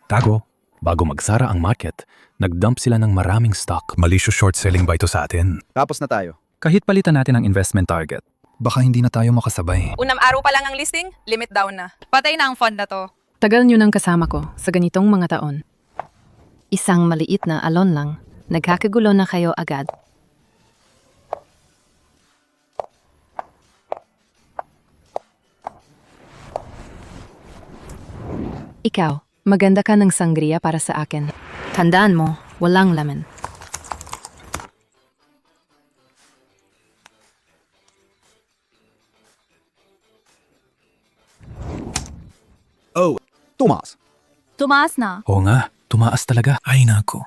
Tago, bago magsara ang market, nagdump sila ng maraming stock. Malicious short selling ba ito sa atin? Tapos na tayo. Kahit palitan natin ang investment target, baka hindi na tayo makasabay. Unang araw pa lang ang listing, limit down na. Patay na ang fund na to. Tagal nyo nang kasama ko sa ganitong mga taon. Isang maliit na alon lang, nagkakagulo na kayo agad. Ikaw, maganda ka ng sangria para sa akin. Tandaan mo, walang laman. Oh, Tomas. Tumaas na. Oo nga, tumaas talaga. Ay nako.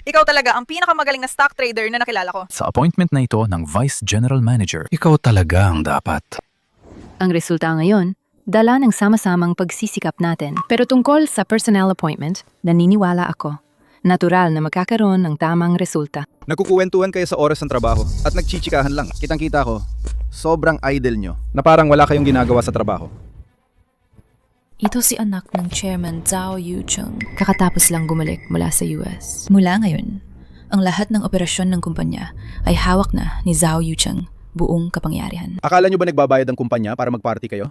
Ikaw talaga ang pinakamagaling na stock trader na nakilala ko. Sa appointment na ito ng Vice General Manager, ikaw talaga ang dapat. Ang resulta ngayon, dala ng sama-samang pagsisikap natin. Pero tungkol sa personal appointment, naniniwala ako. Natural na magkakaroon ng tamang resulta. Nagkukuwentuhan kayo sa oras ng trabaho at nagchichikahan lang. Kitang-kita ko, sobrang idle nyo na parang wala kayong ginagawa sa trabaho. Ito si anak ng Chairman Zhao Yucheng. Kakatapos lang gumalik mula sa US. Mula ngayon, ang lahat ng operasyon ng kumpanya ay hawak na ni Zhao Yucheng, buong kapangyarihan. Akala nyo ba nagbabayad ang kumpanya para mag-party kayo?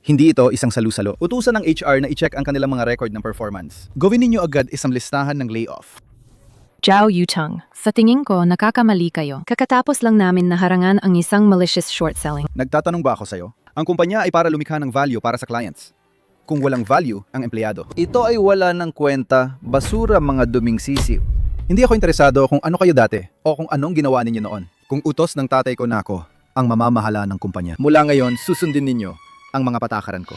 Hindi ito isang salu-salo. Utusan ng HR na i-check ang kanilang mga record ng performance. Gawin ninyo agad isang listahan ng layoff. Zhao Yucheng, sa tingin ko nakakamali kayo. Kakatapos lang namin naharangan ang isang malicious short selling. Nagtatanong ba ako sa'yo? Ang kumpanya ay para lumikha ng value para sa clients. Kung walang value ang empleyado. Ito ay wala ng kwenta, basura mga duming sisiw. Hindi ako interesado kung ano kayo dati o kung anong ginawa ninyo noon. Kung utos ng tatay ko na ako ang mamamahala ng kumpanya. Mula ngayon, susundin ninyo ang mga patakaran ko.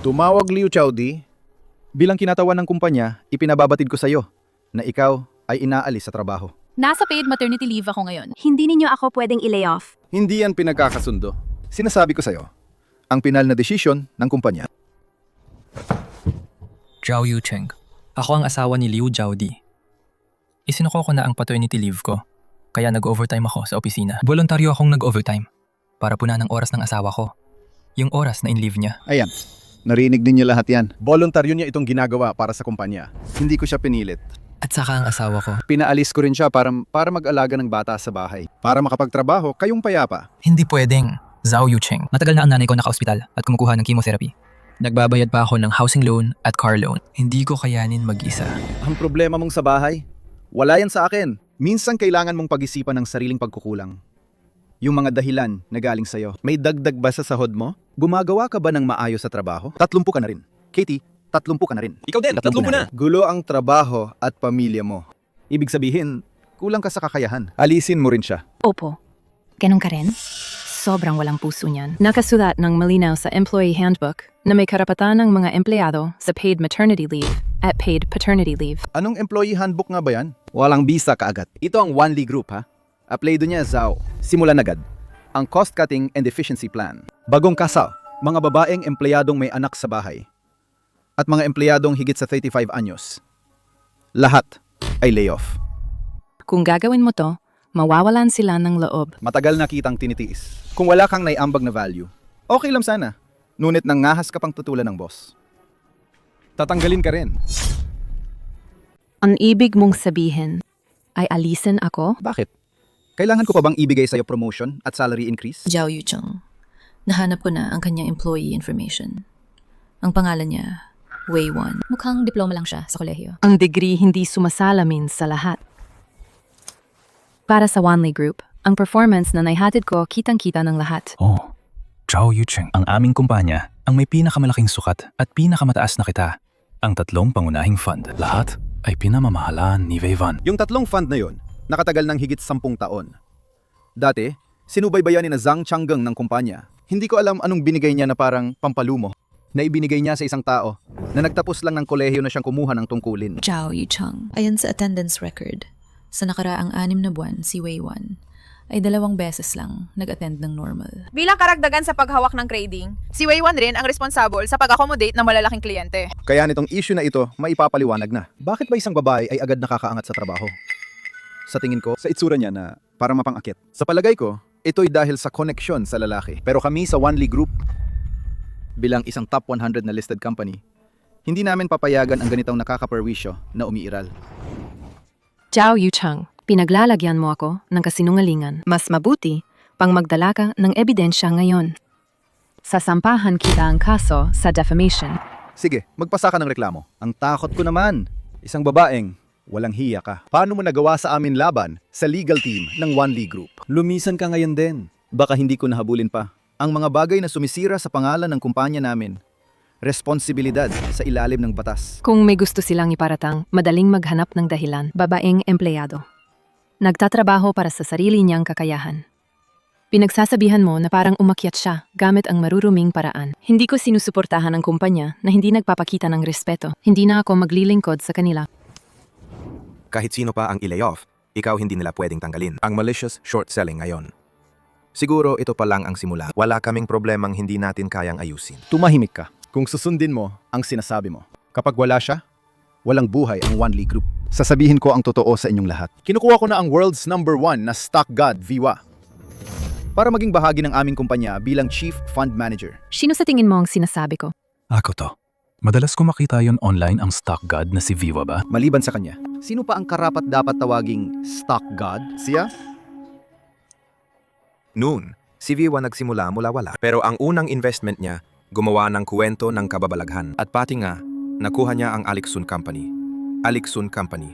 Tumawag Liu Chaudi. Bilang kinatawan ng kumpanya, ipinababatid ko sa iyo na ikaw ay inaalis sa trabaho. Nasa paid maternity leave ako ngayon. Hindi ninyo ako pwedeng i-layoff. Hindi yan pinagkakasundo. Sinasabi ko sa iyo, ang pinal na desisyon ng kumpanya. Zhao Yucheng. Ako ang asawa ni Liu Jiaodi. Isinuko ko na ang paternity leave ko, kaya nag-overtime ako sa opisina. Voluntaryo akong nag-overtime para punan ang oras ng asawa ko. Yung oras na in-leave niya. Ayan, narinig ninyo lahat yan. Voluntaryo niya itong ginagawa para sa kumpanya. Hindi ko siya pinilit. At saka ang asawa ko. Pinaalis ko rin siya para mag-alaga ng bata sa bahay. Para makapagtrabaho, kayong payapa. Hindi pwedeng. Zhao Yucheng. Matagal na ang nanay ko naka-ospital at kumukuha ng chemotherapy. Nagbabayad pa ako ng housing loan at car loan. Hindi ko kayanin mag-isa. Ang problema mong sa bahay, wala yan sa akin. Minsan kailangan mong pag-isipan ng sariling pagkukulang. Yung mga dahilan na galing sa'yo. May dagdag ba sa sahod mo? Gumagawa ka ba ng maayos sa trabaho? 30 ka na rin. Katie, 30 ka na rin. Ikaw din, 30 na. Gulo ang trabaho at pamilya mo. Ibig sabihin, kulang ka sa kakayahan. Alisin mo rin siya. Opo. Ganun ka rin? Sobrang walang puso niyan. Nakasulat ng malinaw sa Employee Handbook na may karapatan ng mga empleyado sa paid maternity leave at paid paternity leave. Anong employee handbook nga ba yan? Walang bisa kaagad. Ito ang Wanli Group ha. Apelyido niya Zhao. Simulan agad. Ang Cost Cutting and Efficiency Plan. Bagong kasal. Mga babaeng empleyadong may anak sa bahay. At mga empleyadong higit sa 35 anyos. Lahat ay layoff. Kung gagawin mo to, mawawalan sila ng loob. Matagal na kitang tinitiis. Kung wala kang naiambag na value, okay lang sana. Ngunit nangahas ka pang tutulan ng boss. Tatanggalin ka rin. Ang ibig mong sabihin ay alisin ako? Bakit? Kailangan ko pa bang ibigay sa'yo promotion at salary increase? Zhao Yucheng. Nahanap ko na ang kanyang employee information. Ang pangalan niya, Wei Wan. Mukhang diploma lang siya sa kolehiyo. Ang degree hindi sumasalamin sa lahat. Para sa Wanli Group, ang performance na naihatid ko kitang-kita ng lahat. Oh, Zhao Yucheng. Ang aming kumpanya ang may pinakamalaking sukat at pinakamataas na kita. Ang tatlong pangunahing fund. Lahat ay pinamamahalaan ni Wei Wan. Yung tatlong fund na yon, nakatagal ng higit 10 taon. Dati, sinubaybayan ni na Zhang Changgang ng kumpanya. Hindi ko alam anong binigay niya na parang pampalumo na ibinigay niya sa isang tao na nagtapos lang ng kolehiyo na siyang kumuha ng tungkulin. Zhao Yucheng. Ayon sa attendance record, sa nakaraang 6 na buwan, si Wei Wan ay 2 beses lang nag-attend ng normal. Bilang karagdagan sa paghawak ng grading, si Wei Wan rin ang responsable sa pag-accommodate ng malalaking kliyente. Kaya nitong issue na ito, maipapaliwanag na. Bakit ba isang babae ay agad nakakaangat sa trabaho? Sa tingin ko, sa itsura niya na para mapangakit. Sa palagay ko, ito'y dahil sa koneksyon sa lalaki. Pero kami sa Wanli Group, bilang isang top 100 na listed company, hindi namin papayagan ang ganitong nakakaperwisyo na umiiral. Zhao Yucheng, pinaglalagyan mo ako ng kasinungalingan. Mas mabuti pang magdala ka ng ebidensya ngayon. Sasampahan kita ang kaso sa defamation. Sige, magpasa ka ng reklamo. Ang takot ko naman. Isang babaeng walang hiya ka. Paano mo nagawa sa amin laban sa legal team ng One Lee Group? Lumisan ka ngayon din. Baka hindi ko nahabulin pa. Ang mga bagay na sumisira sa pangalan ng kumpanya namin. Responsibilidad sa ilalim ng batas. Kung may gusto silang iparatang, madaling maghanap ng dahilan. Babaeng empleyado. Nagtatrabaho para sa sarili niyang kakayahan. Pinagsasabihan mo na parang umakyat siya gamit ang maruruming paraan. Hindi ko sinusuportahan ang kumpanya na hindi nagpapakita ng respeto. Hindi na ako maglilingkod sa kanila. Kahit sino pa ang i-layoff, ikaw hindi nila pwedeng tanggalin. Ang malicious short selling ngayon. Siguro ito pa lang ang simula. Wala kaming problemang hindi natin kayang ayusin. Tumahimik ka kung susundin mo ang sinasabi mo. Kapag wala siya, walang buhay ang One Lee Group. Sasabihin ko ang totoo sa inyong lahat. Kinukuha ko na ang world's #1 na stock god, Viwa, para maging bahagi ng aming kumpanya bilang Chief Fund Manager. Sino sa tingin mo ang sinasabi ko? Ako to. Madalas ko makita yon online ang stock god na si Viva ba? Maliban sa kanya, sino pa ang karapat dapat tawaging stock god? Siya? Noon, si Viwa nagsimula mula wala. Pero ang unang investment niya, gumawa ng kwento ng kababalaghan. At pati nga, nakuha niya ang Alixun Company. Alixun Company.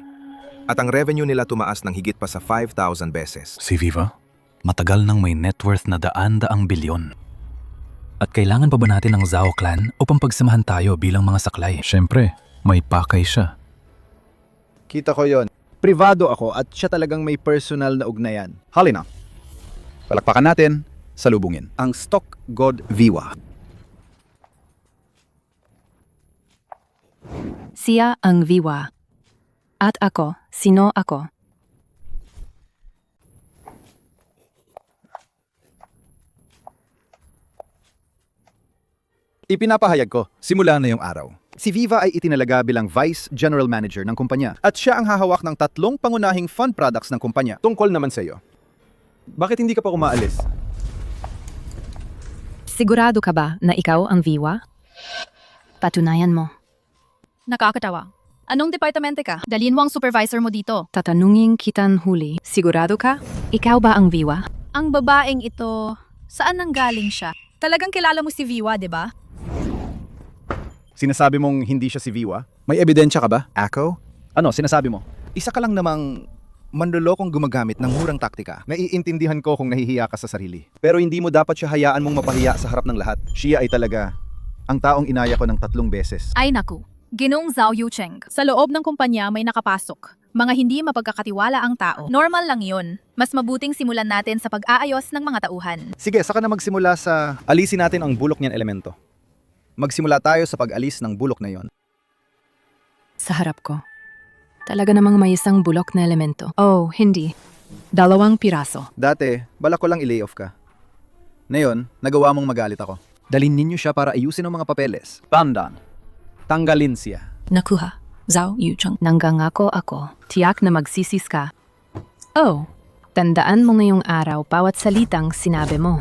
At ang revenue nila tumaas ng higit pa sa 5,000 beses. Si Viva? Matagal nang may net worth na daan-daang bilyon. At kailangan pa ba natin ng Zhao clan upang pagsamahan tayo bilang mga saklay? Siyempre, may pakay siya. Kita ko yon. Privado ako at siya talagang may personal na ugnayan. Halina. Palakpakan natin, salubungin. Ang stock god Viwa. Siya ang Viwa. At ako, sino ako? Ipinapahayag ko, simula na yung araw. Si Viva ay itinalaga bilang Vice General Manager ng kumpanya at siya ang hahawak ng 3 pangunahing fund products ng kumpanya. Tungkol naman sa iyo. Bakit hindi ka pa umaalis? Sigurado ka ba na ikaw ang Viwa? Patunayan mo. Nakakatawa. Anong departamente ka? Dalhin mo ang supervisor mo dito. Tatanungin kitang huli. Sigurado ka? Ikaw ba ang Viwa? Ang babaeng ito, saan nanggaling siya? Talagang kilala mo si Viwa, di ba? Sinasabi mong hindi siya si Viwa? May ebidensya ka ba? Ako? Ano, sinasabi mo? Isa ka lang namang manlolokong gumagamit ng murang taktika. Naiintindihan ko kung nahihiya ka sa sarili. Pero hindi mo dapat siya hayaan mong mapahiya sa harap ng lahat. Siya ay talaga ang taong inaya ko ng 3 beses. Ay naku, Ginoong Zhao Yucheng. Sa loob ng kumpanya may nakapasok. Mga hindi mapagkakatiwala ang tao. Normal lang yun. Mas mabuting simulan natin sa pag-aayos ng mga tauhan. Sige, saka na magsimula sa alisin natin ang bulok niyan elemento. Magsimula tayo sa pag-alis ng bulok na yon. Sa harap ko. Talaga namang may isang bulok na elemento. Oh, hindi. 2 piraso. Dati, balak ko lang i-layoff ka. Ngayon, nagawa mong magalit ako. Dalhin ninyo siya para ayusin ang mga papeles. Pandan. Tanggalin siya. Nakuha. Zhao Yucheng. Nanggangako ako. Tiyak na magsisis ka. Oh, tandaan mo ngayong araw bawat salitang sinabi mo.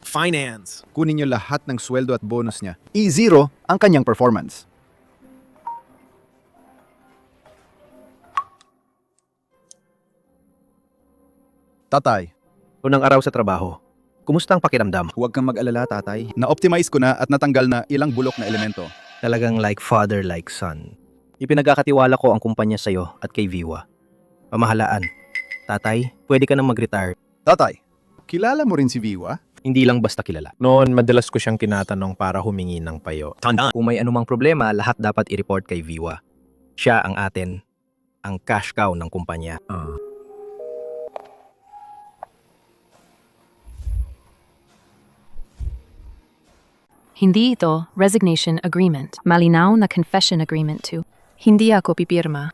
Finance. Kunin niyo lahat ng sweldo at bonus niya. I-0 ang kanyang performance. Tatay, Unang araw sa trabaho. Kumusta ang pakiramdam? huwag kang mag-alala, tatay. Na-optimize ko na at natanggal na ilang bulok na elemento. Talagang like father, like son. Ipinagkakatiwala ko ang kumpanya sa'yo at kay Viwa. Pamahalaan. Tatay, pwede ka nang mag-retire. Tatay, kilala mo rin si Viwa? Hindi lang basta kilala. Noon, madalas ko siyang tinatanong para humingi ng payo. Tandaan, kung may anumang problema, lahat dapat i-report kay Viwa. Siya ang atin, ang cash cow ng kumpanya. Hindi ito resignation agreement. Malinaw na confession agreement too. Hindi ako pipirma.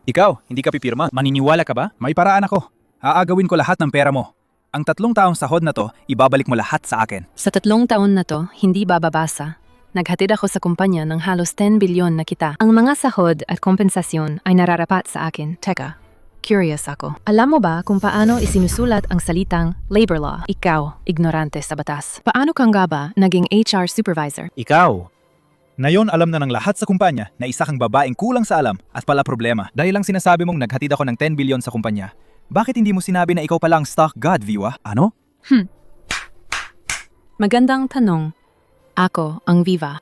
Ikaw, hindi ka pipirma. Maniniwala ka ba? May paraan ako. Aagawin ko lahat ng pera mo. Ang 3 taong sahod na to, ibabalik mo lahat sa akin. Sa 3 taon na to, hindi bababasa. Naghatid ako sa kumpanya ng halos 10 bilyon na kita. Ang mga sahod at kompensasyon ay nararapat sa akin. Teka, Curious ako. Alam mo ba kung paano isinusulat ang salitang labor law? Ikaw, ignorante sa batas. Paano kang nga ba naging HR supervisor? Ikaw, Ngayon alam na ng lahat sa kumpanya na isa kang babaeng kulang sa alam at pala problema. Dahil lang sinasabi mong naghatid ako ng 10 billion sa kumpanya. Bakit hindi mo sinabi na ikaw pala ang stock god, Viwa? Ano? Magandang tanong. Ako ang Viva.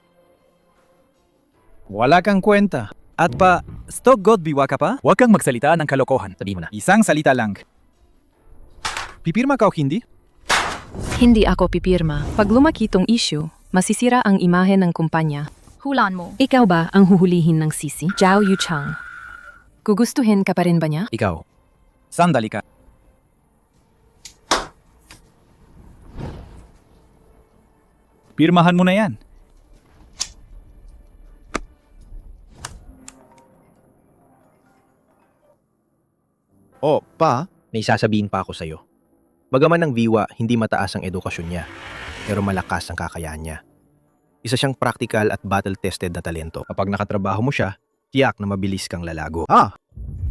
Wala kang kwenta. At pa, stock god Viwa ka pa? Huwag kang magsalita ng kalokohan. sabi mo na. Isang salita lang. Pipirma ka o hindi? Hindi ako pipirma. Pag lumaki tong issue, masisira ang imahe ng kumpanya. Hulaan mo. Ikaw ba ang huhulihin ng sisi? Zhao Yuchang. Gugustuhin ka pa rin ba niya? Ikaw, Sandali ka. Pirmahan mo na yan. Oh, pa? may sasabihin pa ako sa'yo. Bagaman ng Viwa, hindi mataas ang edukasyon niya, pero malakas ang kakayahan niya. Isa siyang practical at battle-tested na talento. Kapag nakatrabaho mo siya, tiyak na mabilis kang lalago.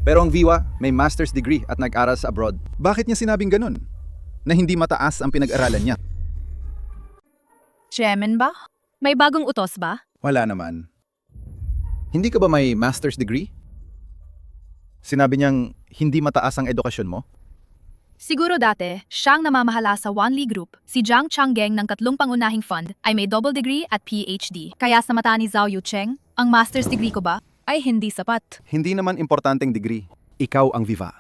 Pero ang Viwa may master's degree at nag-aral sa abroad. Bakit niya sinabing ganun? Na hindi mataas ang pinag-aralan niya? Gemen ba? May bagong utos ba? Wala naman. Hindi ka ba may master's degree? Sinabi niyang hindi mataas ang edukasyon mo? Siguro dati, siyang namamahala sa Wanli Group. Si Jiang Changgeng ng 3 pangunahing fund ay may double degree at PhD. Kaya sa mata ni Zhao Yucheng, ang master's degree ko ba ay hindi sapat. Hindi naman importanteng degree. Ikaw ang Viva.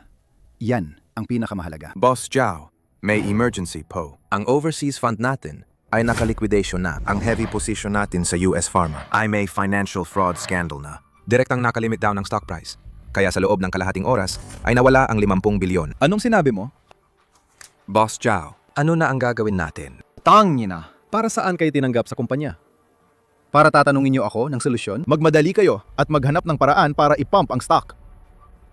Yan ang pinakamahalaga. Boss Zhao, may emergency po. Ang overseas fund natin ay nakaliquidation na. Ang heavy position natin sa US Pharma ay may financial fraud scandal na. Direktang nakalimit down ng stock price. Kaya sa loob ng kalahating oras ay nawala ang 50 bilyon. Anong sinabi mo? Boss Zhao, ano na ang gagawin natin? Tangina. Para saan kayo tinanggap sa kumpanya? Para tatanungin niyo ako ng solusyon? Magmadali kayo at maghanap ng paraan para ipump ang stock.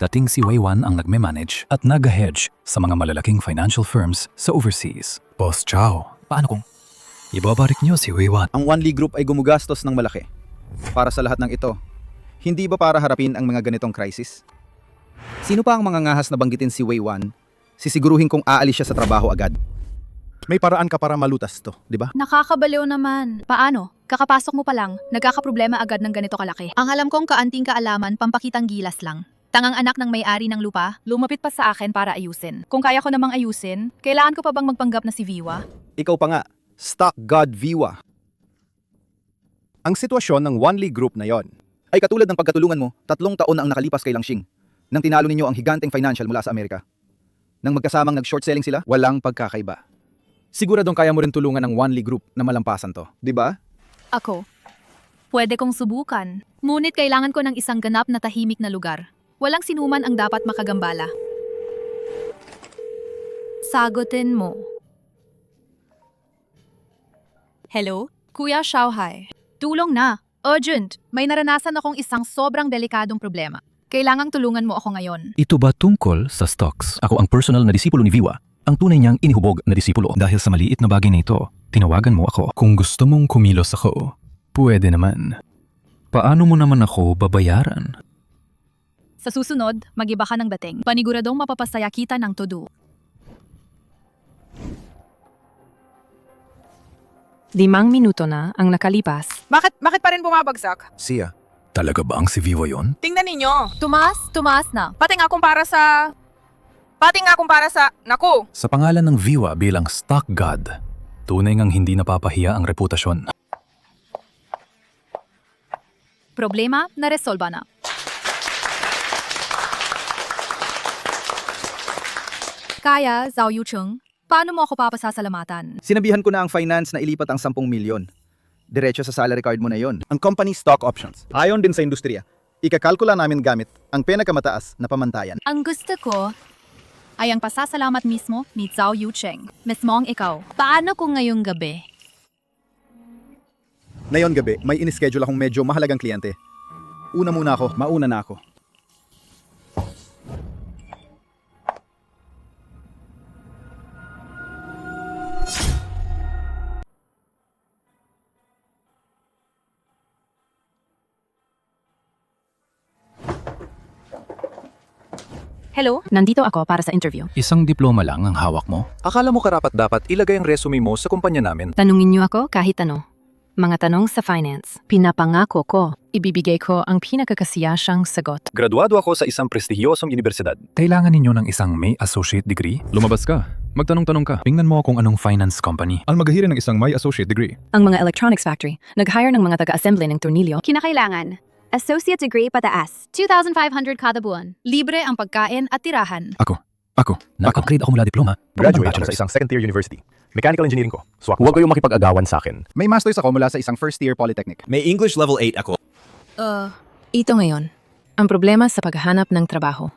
Dating si Wei Wan ang nagme-manage at nag-hedge sa mga malalaking financial firms sa overseas. Boss Zhao, paano kung ibabarik niyo si Wei Wan? Ang Wanli Group ay gumugastos ng malaki. Para sa lahat ng ito, hindi ba para harapin ang mga ganitong crisis? Sino pa ang mga ngahas na banggitin si Wei Wan? Sisiguruhin kong aalis siya sa trabaho agad. May paraan ka para malutas to, di ba? Nakakabaliw naman. Paano? Kakapasok mo pa lang, nagkakaproblema agad ng ganito kalaki. Ang alam kong kaanting kaalaman, pampakitang gilas lang. Tangang anak ng may-ari ng lupa, lumapit pa sa akin para ayusin. Kung kaya ko namang ayusin, kailangan ko pa bang magpanggap na si Viwa? Ikaw pa nga, Stock God Viwa. Ang sitwasyon ng Wanli Group na yon ay katulad ng pagkatulungan mo 3 taon na ang nakalipas kay Langxing nang tinalo ninyo ang higanteng financial mula sa Amerika. Nang magkasamang nag-short selling sila, walang pagkakaiba. Siguradong kaya mo rin tulungan ng Wanli Group na malampasan to, di ba? Ako. Pwede kong subukan. Ngunit kailangan ko ng isang ganap na tahimik na lugar. Walang sinuman ang dapat makagambala. Sagutin mo. Hello? Kuya Xiaohai. Tulong na. Urgent. May naranasan akong isang sobrang delikadong problema. Kailangang tulungan mo ako ngayon. Ito ba tungkol sa stocks? Ako ang personal na disipulo ni Viwa. Ang tunay niyang inihubog na disipulo. Dahil sa maliit na bagay na ito, tinawagan mo ako. Kung gusto mong kumilos ako, pwede naman. Paano mo naman ako babayaran? Sa susunod, mag-iba ka ng dating. Paniguradong mapapasaya kita ng todo. 5 minuto na ang nakalipas. Bakit pa rin bumabagsak? Siya, Talaga ba ang si Viva yon? Tingnan ninyo. Tumaas na. Pati nga kumpara sa... Naku! Sa pangalan ng Viwa bilang stock god, tunay ngang hindi napapahiya ang reputasyon. Problema na resolba na. Kaya, Zhao Yucheng, paano mo ako papasasalamatan? Sinabihan ko na ang finance na ilipat ang 10 milyon. Diretso sa salary card mo na yon. Ang company stock options. Ayon din sa industriya, ikakalkula namin gamit ang pinakamataas na pamantayan. Ang gusto ko ay ang pasasalamat mismo ni Zhao Yucheng. Mismong ikaw. Paano kung ngayong gabi? Ngayon gabi, may inischedule akong medyo mahalagang kliyente. Mauna na ako. Hello? Nandito ako para sa interview. Isang diploma lang ang hawak mo? Akala mo karapat-dapat ilagay ang resume mo sa kumpanya namin. Tanungin niyo ako kahit ano. Mga tanong sa finance. Pinapangako ko, ibibigay ko ang pinakakasiyasyang sagot. Graduado ako sa isang prestihiyosong universidad. Kailangan ninyo ng isang may associate degree? Lumabas ka. Magtanong-tanong ka. Tingnan mo kung anong finance company ang maghihire ng isang may associate degree. Ang mga electronics factory, nag-hire ng mga taga-assembly ng tornilyo. Kinakailangan. Associate degree pataas. 2,500 kada buwan. Libre ang pagkain at tirahan. Ako. Nag-upgrade ako mula diploma. Graduate ako sa isang second-tier university. Mechanical engineering ko. So huwag kayong makipag-agawan sa akin. May master's ako mula sa isang first-year polytechnic. May English level 8 ako. Ito ngayon. Ang problema sa paghahanap ng trabaho.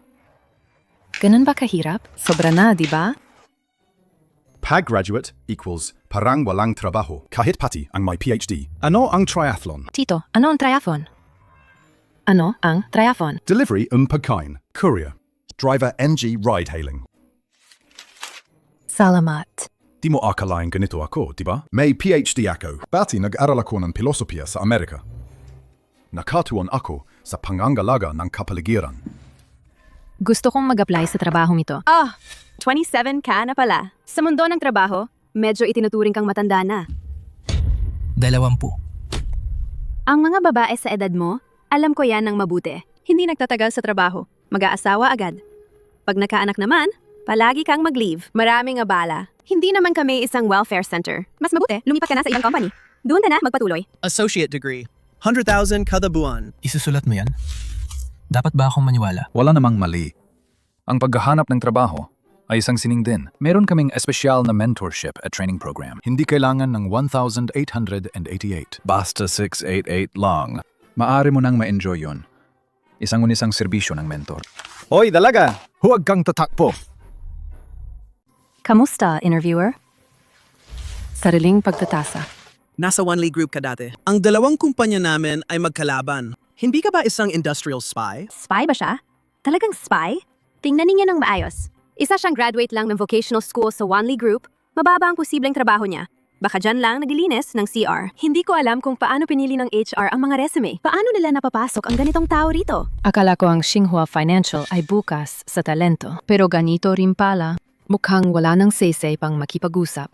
Ganun ba kahirap? Sobra na, di ba? PAG graduate equals parang walang trabaho. Kahit pati ang may PhD. Ano ang triathlon? Tito, ano ang triathlon? Ano ang triathlon? Delivery pagkain. Courier. Driver NG ride-hailing. Salamat. Di mo akalain ganito ako, di ba? May PhD ako. Pati nag-aral ako ng pilosopiya sa Amerika. Nakatuon ako sa pangangalaga ng kapaligiran. Gusto kong mag-apply sa trabahong ito. 27 ka na pala. Sa mundo ng trabaho, medyo itinuturing kang matanda na. 20. Ang mga babae sa edad mo, alam ko yan ng mabuti. Hindi nagtatagal sa trabaho. Mag-aasawa agad. Pag nakaanak naman, palagi kang mag-leave. Maraming abala. Hindi naman kami isang welfare center. Mas mabuti, lumipat ka na sa ibang company. Doon ka na magpatuloy. Associate degree. 100,000 kada buwan. Isusulat mo yan? Dapat ba akong maniwala? Wala namang mali. Ang paghahanap ng trabaho ay isang sining din. Meron kaming espesyal na mentorship at training program. Hindi kailangan ng 1,888. Basta 688 lang. Maaari mo nang ma-enjoy yun. Isang serbisyo ng mentor. Hoy, dalaga! Huwag kang tatakbo. Kamusta, interviewer? Sariling pagtatasa. Nasa Onely Group ka dati. Ang dalawang kumpanya namin ay magkalaban. Hindi ka ba isang industrial spy? Spy ba siya? Talagang spy? Tingnan ninyo ng maayos. Isa siyang graduate lang ng vocational school sa Onely Group. Mababa ang posibleng trabaho niya. Baka dyan lang naglilinis ng CR. Hindi ko alam kung paano pinili ng HR ang mga resume. Paano nila napapasok ang ganitong tao rito? Akala ko ang Xinhua Financial ay bukas sa talento. Pero ganito rin pala, mukhang wala nang say-say pang makipag-usap.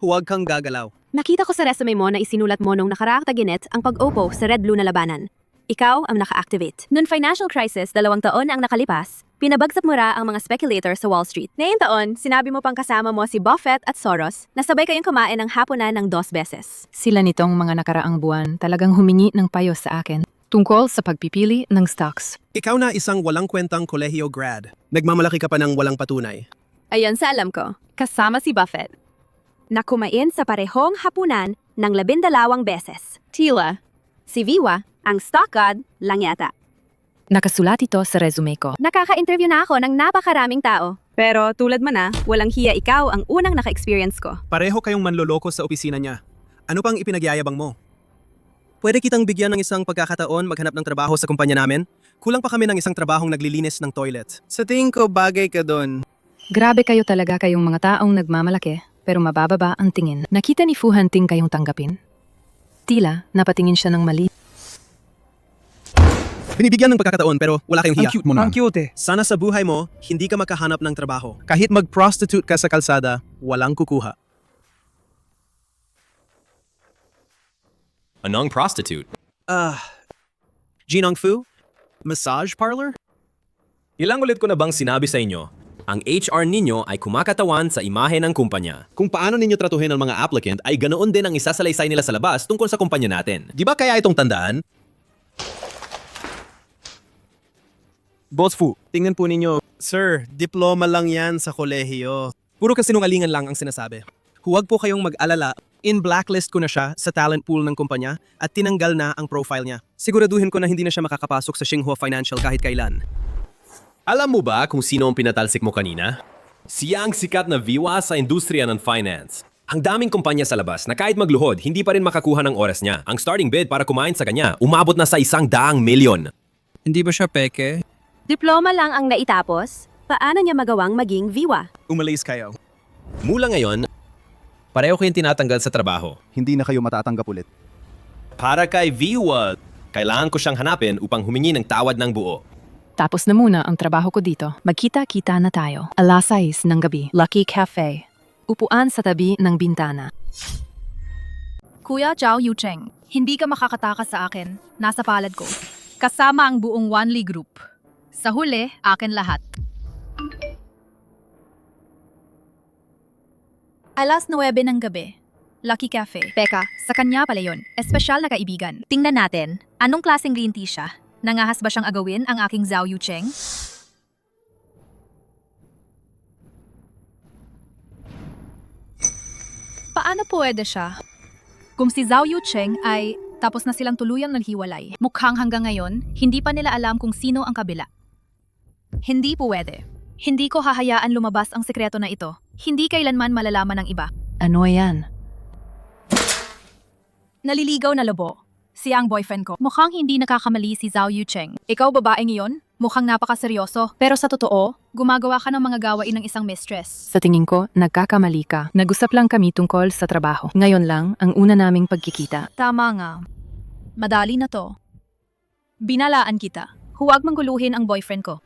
Huwag kang gagalaw. Nakita ko sa resume mo na isinulat mo nung nakaraang taginet ang pag-opo sa Red Blue na labanan. Ikaw ang naka-activate. Noong financial crisis, 2 taon ang nakalipas, pinabagsak mo ra ang mga speculator sa Wall Street. Ngayong taon, sinabi mo pang kasama mo si Buffett at Soros na sabay kayong kumain ng hapunan ng 2 beses. Sila nitong mga nakaraang buwan talagang humingi ng payo sa akin tungkol sa pagpipili ng stocks. Ikaw na isang walang kwentang kolehiyo grad. Nagmamalaki ka pa ng walang patunay. Ayan sa alam ko, kasama si Buffett. Na kumain sa parehong hapunan ng 12 beses. Tila, si Viwa, ang stock god lang yata. Nakasulat ito sa resume ko. Nakaka-interview na ako ng napakaraming tao. Pero tulad mo na, walang hiya ikaw ang unang naka-experience ko. Pareho kayong manloloko sa opisina niya. Ano pang ipinagyayabang mo? Pwede kitang bigyan ng isang pagkakataon maghanap ng trabaho sa kumpanya namin? Kulang pa kami ng isang trabahong naglilinis ng toilet. Sa tingin ko, bagay ka doon. Grabe kayo talaga kayong mga taong nagmamalaki, pero mabababa ang tingin. Nakita ni Fu Hanting kayong tanggapin? Tila, napatingin siya ng mali. Binibigyan ng pagkakataon pero wala kayong hiya. Ang cute mo na. Ang cute eh. Sana sa buhay mo, hindi ka makahanap ng trabaho. Kahit mag-prostitute ka sa kalsada, walang kukuha. Anong prostitute? Jinong Fu? Massage parlor? Ilang ulit ko na bang sinabi sa inyo, ang HR ninyo ay kumakatawan sa imahe ng kumpanya. Kung paano ninyo tratuhin ang mga applicant ay ganoon din ang isasalaysay nila sa labas tungkol sa kumpanya natin. Di ba kaya itong tandaan? Boss Fu, tingnan po ninyo. Sir, diploma lang yan sa kolehiyo. Puro kasinungalingan lang ang sinasabi. Huwag po kayong mag-alala. In-blacklist ko na siya sa talent pool ng kumpanya at tinanggal na ang profile niya. Siguraduhin ko na hindi na siya makakapasok sa Xinhua Financial kahit kailan. Alam mo ba kung sino ang pinatalsik mo kanina? Siya ang sikat na viwa sa industriya ng finance. Ang daming kumpanya sa labas na kahit magluhod, hindi pa rin makakuha ng oras niya. Ang starting bid para kumain sa kanya, umabot na sa 100 milyon. Hindi ba siya peke? Diploma lang ang naitapos. Paano niya magawang maging Viwa? Umalis kayo. Mula ngayon, pareho kayong tinatanggal sa trabaho. Hindi na kayo matatanggap ulit. Para kay Viwa, kailangan ko siyang hanapin upang humingi ng tawad ng buo. Tapos na muna ang trabaho ko dito. Magkita-kita na tayo. 6:00 ng gabi. Lucky Cafe. Upuan sa tabi ng bintana. Kuya Zhao Yucheng, hindi ka makakatakas sa akin. Nasa palad ko. Kasama ang buong Wanli Group. Sa huli, akin lahat. 9:00 ng gabi. Lucky Cafe. Teka, sa kanya pala yun. Espesyal na kaibigan. Tingnan natin, anong klaseng green tea siya? Nangahas ba siyang agawin ang aking Zhao Yucheng? Paano pwede siya? Kung si Zhao Yucheng ay tapos na silang tuluyang naghiwalay, mukhang hanggang ngayon, hindi pa nila alam kung sino ang kabila. Hindi pwede. Hindi ko hahayaan lumabas ang sekreto na ito. Hindi kailanman malalaman ng iba. Ano yan? Naliligaw na lobo. Siya ang boyfriend ko. Mukhang hindi nakakamali si Zhao Yucheng. Ikaw babaeng iyon? Mukhang napakaseryoso. Pero sa totoo, gumagawa ka ng mga gawain ng isang mistress. Sa tingin ko, nagkakamali ka. Nag-usap lang kami tungkol sa trabaho. Ngayon lang, ang una naming pagkikita. Tama nga. Madali na to. Binalaan kita. Huwag mangguluhin ang boyfriend ko.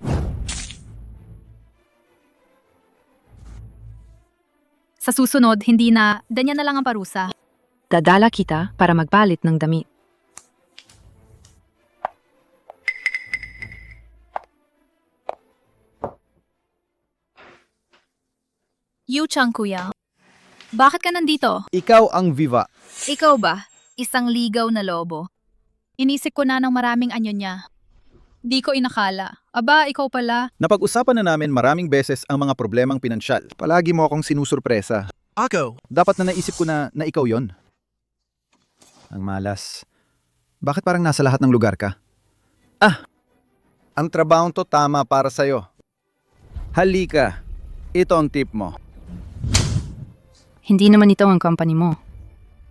Sa susunod, hindi na, ganyan na lang ang parusa. Dadala kita para magpalit ng damit. Yuchang kuya, bakit ka nandito? Ikaw ang Viva. Ikaw ba? Isang ligaw na lobo. Inisip ko na ng maraming anyo niya. Di ko inakala. Aba, ikaw pala. Napag-usapan na namin maraming beses ang mga problemang pinansyal. Palagi mo akong sinusurpresa. Ako. Dapat na naisip ko na ikaw yon. Ang malas. Bakit parang nasa lahat ng lugar ka? Ang trabahong to tama para sa'yo. Halika. Ito ang tip mo. Hindi naman ito ang company mo.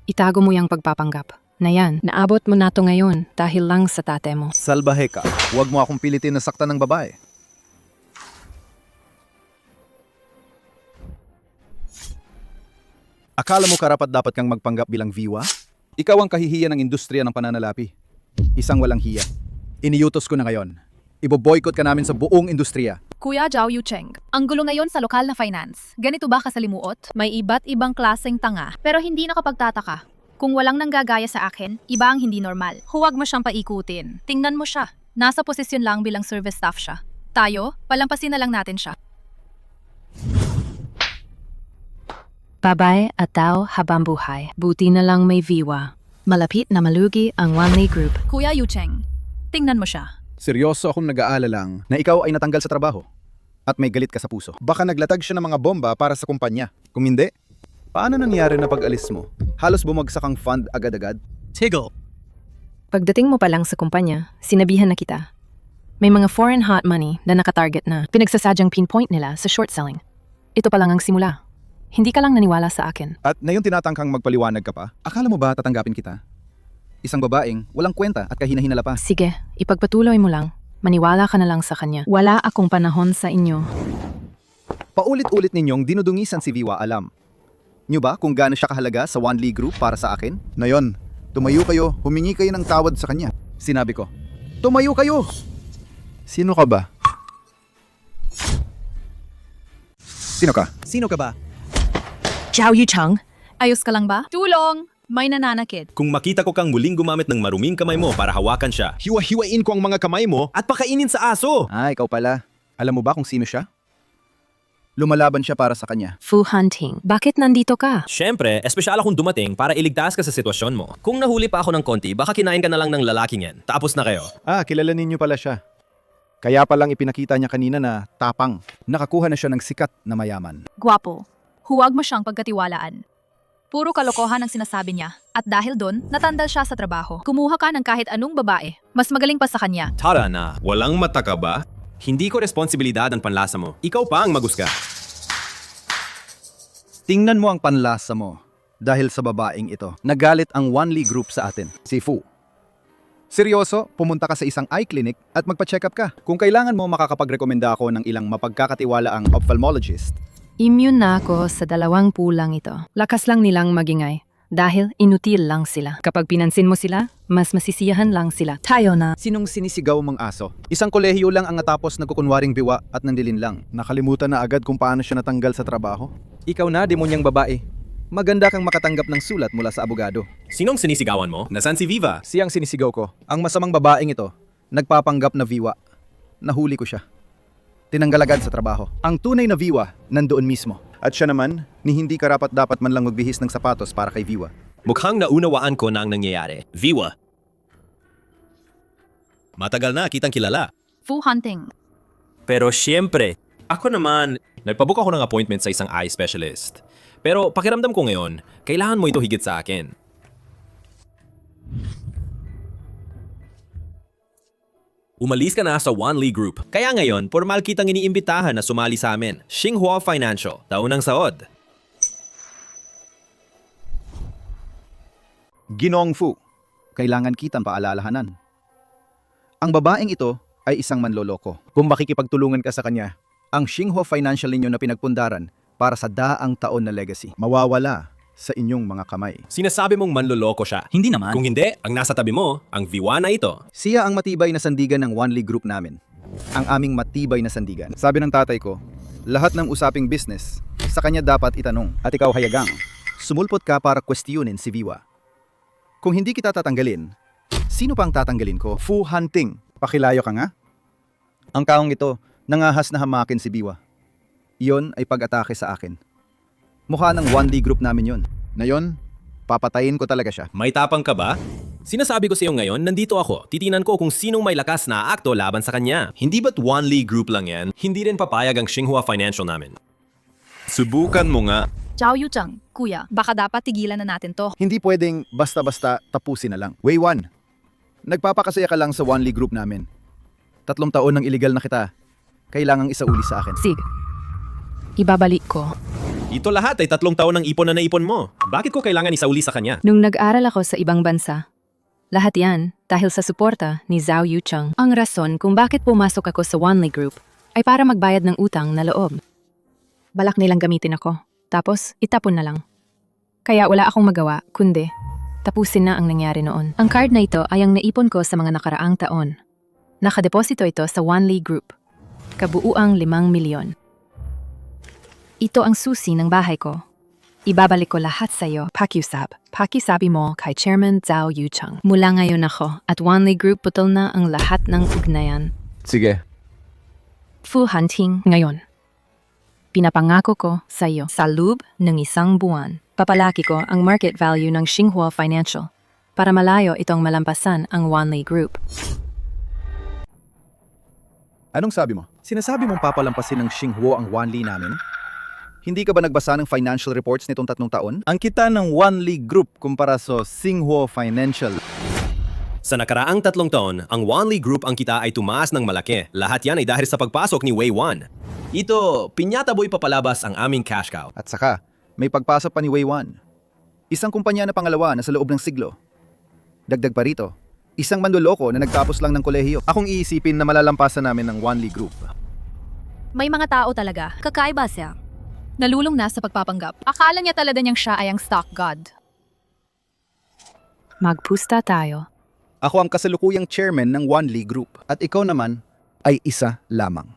Itago mo yung pagpapanggap. Na yan, naabot mo na to ngayon dahil lang sa tate mo. Salbahe ka. Huwag mo akong pilitin na saktan ng babae. Akala mo karapat dapat kang magpanggap bilang Viwa? Ikaw ang kahihiyan ng industriya ng pananalapi. Isang walang hiya. Iniutos ko na ngayon. Ibo-boycott ka namin sa buong industriya. Kuya Zhao Yucheng, ang gulo ngayon sa lokal na finance. Ganito ba kasalimuot? May iba't ibang klaseng tanga. Pero hindi nakapagtataka. Kung walang nanggagaya sa akin, iba ang hindi normal. Huwag mo siyang paikutin. Tingnan mo siya. Nasa posisyon lang bilang service staff siya. Tayo, palampasin na lang natin siya. Babae at tao habang buhay. Buti na lang may Viwa. Malapit na malugi ang Wanli Group. Kuya Yucheng, tingnan mo siya. Seryoso akong nag-aalala lang na ikaw ay natanggal sa trabaho at may galit ka sa puso. Baka naglatag siya ng mga bomba para sa kumpanya. Kung hindi, paano nangyari na pag-alis mo? Halos bumagsak ang fund agad-agad? Tiggle. Pagdating mo pa lang sa kumpanya, sinabihan na kita. May mga foreign hot money na nakatarget na pinagsasadyang pinpoint nila sa short selling. Ito pa lang ang simula. Hindi ka lang naniwala sa akin. At ngayon tinatangkang magpaliwanag ka pa? Akala mo ba tatanggapin kita? Isang babaeng walang kwenta at kahina-hinala pa. Sige, ipagpatuloy mo lang. Maniwala ka na lang sa kanya. Wala akong panahon sa inyo. Paulit-ulit ninyong dinudungisan si Viwa, alam. Nyo ba kung gaano siya kahalaga sa Wanli Group para sa akin? Na yon, tumayo kayo, humingi kayo ng tawad sa kanya. Sinabi ko, tumayo kayo! Sino ka ba? Sino ka? Sino ka ba? Zhao Yucheng, Ayos ka lang ba? Tulong! May nananakit. Kung makita ko kang muling gumamit ng maruming kamay mo para hawakan siya, Hiwa-hiwain ko ang mga kamay mo at pakainin sa aso! Ikaw pala. Alam mo ba kung sino siya? Lumalaban siya para sa kanya. Fu Hunting. Bakit nandito ka? syempre, espesyal akong dumating para iligtas ka sa sitwasyon mo. Kung nahuli pa ako ng konti, baka kinain ka na lang ng lalaking yan. Tapos na kayo. Kilala ninyo pala siya. Kaya palang ipinakita niya kanina na tapang. Nakakuha na siya ng sikat na mayaman. Gwapo. Huwag mo siyang pagkatiwalaan. Puro kalokohan ang sinasabi niya. At dahil doon, natandal siya sa trabaho. Kumuha ka ng kahit anong babae. Mas magaling pa sa kanya. Tara na, walang mata ka ba? Hindi ko responsibilidad ang panlasa mo. Ikaw pa ang magusga. Tingnan mo ang panlasa mo. Dahil sa babaeng ito, nagalit ang Wanli Group sa atin, si Fu. Seryoso, pumunta ka sa isang eye clinic at magpa-check up ka. Kung kailangan mo, makakapagrekomenda ako ng ilang mapagkakatiwalaang ophthalmologist. Immune na ako sa 2 pulang ito. Lakas lang nilang magingay. Dahil inutil lang sila. Kapag pinansin mo sila, mas masisiyahan lang sila. Tayo na. Sinong sinisigaw mong aso? Isang kolehiyo lang ang natapos nagkukunwaring biwa at nandilin lang. Nakalimutan na agad kung paano siya natanggal sa trabaho. Ikaw na, demonyang babae. Maganda kang makatanggap ng sulat mula sa abogado. Sinong sinisigawan mo? Nasaan si Viva? Siyang sinisigaw ko. Ang masamang babaeng ito, nagpapanggap na Viwa. Nahuli ko siya. Tinanggal agad sa trabaho. Ang tunay na Viwa, nandoon mismo. At siya naman, ni hindi karapat-dapat man lang magbihis ng sapatos para kay Viwa. Mukhang naunawaan ko na ang nangyayari. Viva. Matagal na kitang kilala. Fu hunting. Pero siyempre, ako naman, nagpabook ako ng appointment sa isang eye specialist. Pero pakiramdam ko ngayon, kailangan mo ito higit sa akin. Umalis ka na sa Wanli Group. Kaya ngayon, formal kitang iniimbitahan na sumali sa amin. Xinhua Financial, taunang saod. Ginong Fu, kailangan kitang paalalahanan. Ang babaeng ito ay isang manloloko. Kung makikipagtulungan ka sa kanya, ang Xinhua Financial ninyo na pinagpundaran para sa daang taon na legacy, mawawala sa inyong mga kamay. Sinasabi mong manloloko siya. Hindi naman. Kung hindi, ang nasa tabi mo, ang Viwa na ito. Siya ang matibay na sandigan ng Wanli Group namin. Ang aming matibay na sandigan. Sabi ng tatay ko, lahat ng usaping business, sa kanya dapat itanong. At ikaw hayagang, sumulpot ka para kwestiyonin si Viwa. Kung hindi kita tatanggalin, sino pa ang tatanggalin ko? Fu hunting. Pakilayo ka nga? Ang kaong ito, nangahas na hamakin si Viwa. Iyon ay pag-atake sa akin. Mukha ng Wanli Group namin yun. Na yun, papatayin ko talaga siya. May tapang ka ba? Sinasabi ko sa iyo ngayon, nandito ako. Titinan ko kung sinong may lakas na akto laban sa kanya. Hindi ba't Wanli Group lang yan? Hindi rin papayag ang Xinhua Financial namin. Subukan mo nga. Zhao Yucheng, kuya, baka dapat tigilan na natin to. Hindi pwedeng basta-basta tapusin na lang. Wei Wan, nagpapakasaya ka lang sa Wanli Group namin. 3 taon ng illegal na kita. Kailangang isauli sa akin. Sig, ibabalik ko. Ito lahat ay 3 taon ng ipon na naipon mo. Bakit ko kailangan isauli sa kanya? Nung nag-aral ako sa ibang bansa, lahat yan dahil sa suporta ni Zhao Yucheng. Ang rason kung bakit pumasok ako sa Wanli Group ay para magbayad ng utang na loob. Balak nilang gamitin ako, tapos itapon na lang. Kaya wala akong magawa, kundi tapusin na ang nangyari noon. Ang card na ito ay ang naipon ko sa mga nakaraang taon. Nakadeposito ito sa Wanli Group. Kabuuang 5 milyon. Ito ang susi ng bahay ko. Ibabalik ko lahat sa iyo, pakiusap. Pakisabi mo kay Chairman Zhao Yucheng. Mula ngayon ako at Wanli Group putol na ang lahat ng ugnayan. Sige. Fu hunting ngayon. Pinapangako ko sa iyo sa loob ng 1 buwan. Papalaki ko ang market value ng Xinhua Financial para malayo itong malampasan ang Wanli Group. Anong sabi mo? Sinasabi mong papalampasin ng Xinhua ang Wanli namin? Hindi ka ba nagbasa ng financial reports nitong 3 taon? Ang kita ng Wanli Group kumpara sa Xinhua Financial. Sa nakaraang 3 taon, ang Wanli Group ang kita ay tumaas ng malaki. Lahat yan ay dahil sa pagpasok ni Wei Wan. Ito, pinyataboy papalabas ang aming cash cow. At saka, may pagpasok pa ni Wei Wan. Isang kumpanya na pangalawa na sa loob ng siglo. Dagdag pa rito, isang manloloko na nagtapos lang ng kolehiyo. Akong iisipin na malalampasan namin ng Wanli Group. May mga tao talaga. Kakaiba siya. Nalulong na sa pagpapanggap. Akala niya talaga niyang siya ay ang stock god. Magpusta tayo. Ako ang kasalukuyang chairman ng Wanli Group. At ikaw naman ay isa lamang.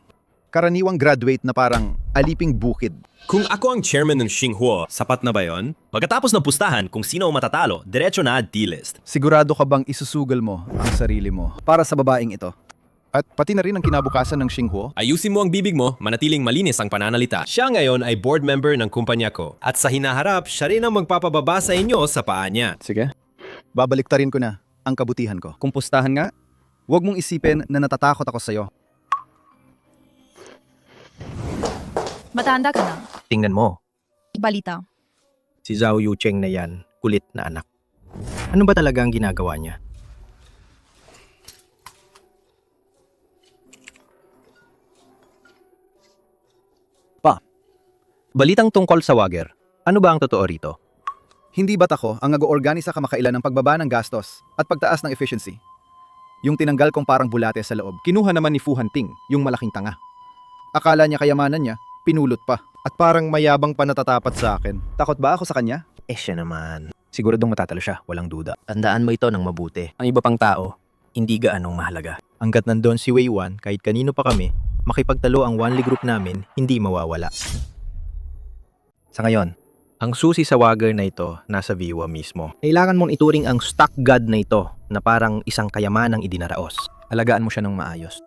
Karaniwang graduate na parang aliping bukid. Kung ako ang chairman ng Xinhua, sapat na ba yon? Pagkatapos ng pustahan kung sino ang matatalo, diretso na D-list. Sigurado ka bang isusugal mo ang sarili mo para sa babaeng ito? At pati na rin ang kinabukasan ng Xinhua? Ayusin mo ang bibig mo, manatiling malinis ang pananalita. Siya ngayon ay board member ng kumpanya ko. At sa hinaharap, siya rin ang magpapababa sa inyo sa paa niya. Sige. Babaliktarin ko na ang kabutihan ko. Kung pustahan nga, huwag mong isipin na natatakot ako sa'yo. Matanda ka na. Tingnan mo, Balita. si Zhao Yucheng na yan, kulit na anak. Ano ba talaga ang ginagawa niya? Balitang tungkol sa Wagger. Ano ba ang totoo rito? Hindi ba't ako ang nag-oorganisa kamakailan ng pagbaba ng gastos at pagtaas ng efficiency? Yung tinanggal kong parang bulate sa loob, kinuha naman ni Fu Hanting, yung malaking tanga. Akala niya kayamanan niya, pinulot pa. At parang mayabang pa natatapat sa akin. Takot ba ako sa kanya? Siya naman. Siguradong matatalo siya, walang duda. Tandaan mo ito ng mabuti. Ang iba pang tao, hindi gaanong mahalaga. Hanggat nandun si Wei Wan, kahit kanino pa kami, makipagtalo ang Wanli Group namin, hindi mawawala. Sa ngayon, ang susi sa Wagger na ito nasa Viwa mismo. Kailangan mong ituring ang stock god na ito na parang isang kayamanang idinaraos. Alagaan mo siya ng maayos.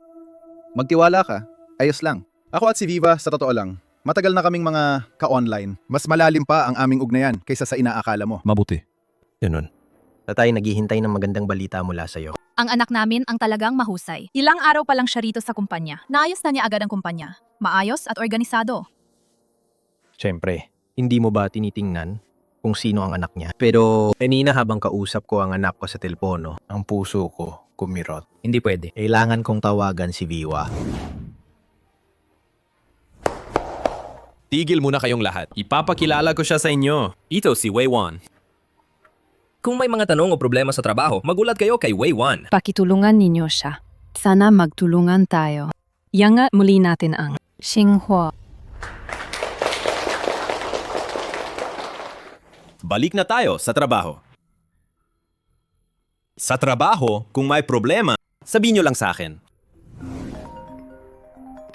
Magtiwala ka, ayos lang. Ako at si Viva, sa totoo lang, matagal na kaming mga ka-online. Mas malalim pa ang aming ugnayan kaysa sa inaakala mo. Mabuti. Ganun. Tatay, naghihintay ng magandang balita mula sa'yo. Ang anak namin ang talagang mahusay. Ilang araw pa lang siya rito sa kumpanya. Naayos na niya agad ang kumpanya. Maayos at organisado. Siyempre, hindi mo ba tinitingnan kung sino ang anak niya? Pero kanina habang kausap ko ang anak ko sa telepono, ang puso ko kumirot. Hindi pwede. Kailangan kong tawagan si Viwa. Tigil muna kayong lahat. Ipapakilala ko siya sa inyo. Ito si Wei Wan. Kung may mga tanong o problema sa trabaho, magulat kayo kay Wei Wan. Pakitulungan ninyo siya. Sana magtulungan tayo. Yanga muli natin ang Xinhua. Balik na tayo sa trabaho. Sa trabaho, kung may problema, sabihin nyo lang sa akin.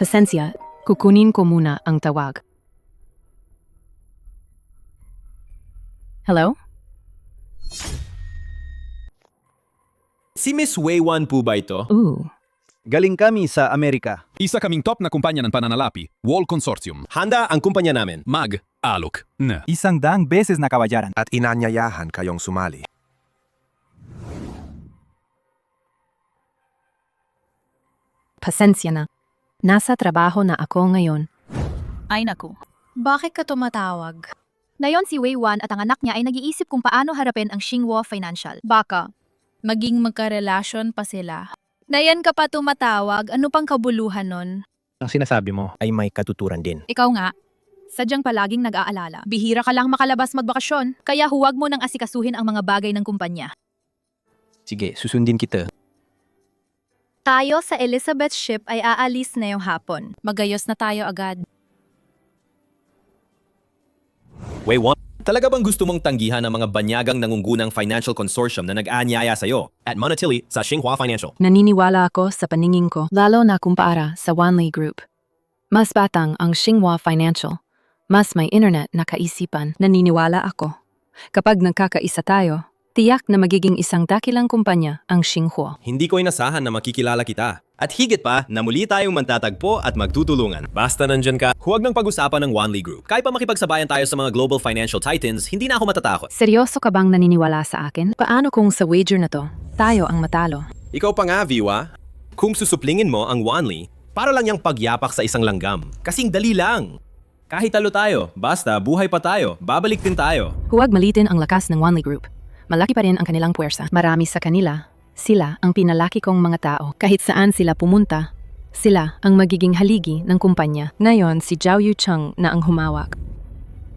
Pasensya, kukunin ko muna ang tawag. Hello? Si Miss Wei Wan po ba ito? Galing kami sa Amerika. Isa kaming top na kumpanya ng pananalapi, Wall Consortium. Handa ang kumpanya namin. Mag, alok, na. 100 beses na kabayaran. At inanyayahan kayong sumali. Pasensya na. Nasa trabaho na ako ngayon. Ay naku. Bakit ka tumatawag? Ngayon si Wei Wan at ang anak niya ay nag-iisip kung paano harapin ang Xinhua Financial. Baka, maging magkarelasyon pa sila. Nayan ka pa tumatawag, ano pang kabuluhan nun? Ang sinasabi mo ay may katuturan din. Ikaw nga, sadyang palaging nag-aalala. Bihira ka lang makalabas magbakasyon, kaya huwag mo nang asikasuhin ang mga bagay ng kumpanya. Sige, susundin kita. Tayo sa Elizabeth Ship ay aalis na yung hapon. Magayos na tayo agad. Wei Wan, talaga bang gusto mong tanggihan ang mga banyagang nangungunang financial consortium na nag-aanyaya sa'yo at Manatili sa Xinhua Financial? Naniniwala ako sa paningin ko, lalo na kumpara sa Wanli Group. Mas batang ang Xinhua Financial. Mas may internet na kaisipan. Naniniwala ako. Kapag nagkakaisa tayo, tiyak na magiging isang dakilang kumpanya ang Xinhua. Hindi ko inasahan na makikilala kita. At higit pa, na muli tayong magtatagpo at magtutulungan. Basta nandyan ka, huwag nang pag-usapan ng Wanli Group. Kahit pa makipagsabayan tayo sa mga global financial titans, hindi na ako matatakot. Seryoso ka bang naniniwala sa akin? Paano kung sa wager na to, tayo ang matalo? Ikaw pa nga, Viwa. Kung susuplingin mo ang Wanli, para lang yung pagyapak sa isang langgam. Kasing dali lang. Kahit talo tayo, basta buhay pa tayo, babalik din tayo. Huwag malitin ang lakas ng Wanli Group. Malaki pa rin ang kanilang puwersa. Marami sa kanila. Sila ang pinalaki kong mga tao. Kahit saan sila pumunta, sila ang magiging haligi ng kumpanya. Ngayon, si Zhao Yucheng na ang humawak.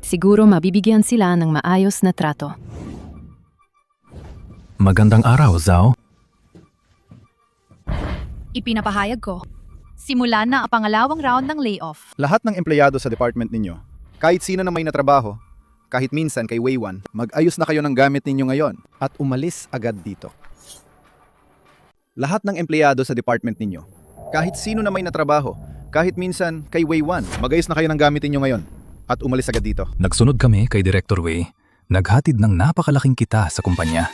Siguro mabibigyan sila ng maayos na trato. Magandang araw, Zhao. Ipinapahayag ko. Simula na ang pangalawang round ng layoff. Lahat ng empleyado sa department ninyo, kahit sino na may natrabaho, kahit minsan kay Wei Wan, mag-ayos na kayo ng gamit ninyo ngayon at umalis agad dito. Lahat ng empleyado sa department ninyo, kahit sino na may natrabaho, kahit minsan kay Wei Wan, mag-ayos na kayo ng gamit ninyo ngayon at umalis agad dito. Nagsunod kami kay Director Wei. Naghatid ng napakalaking kita sa kumpanya.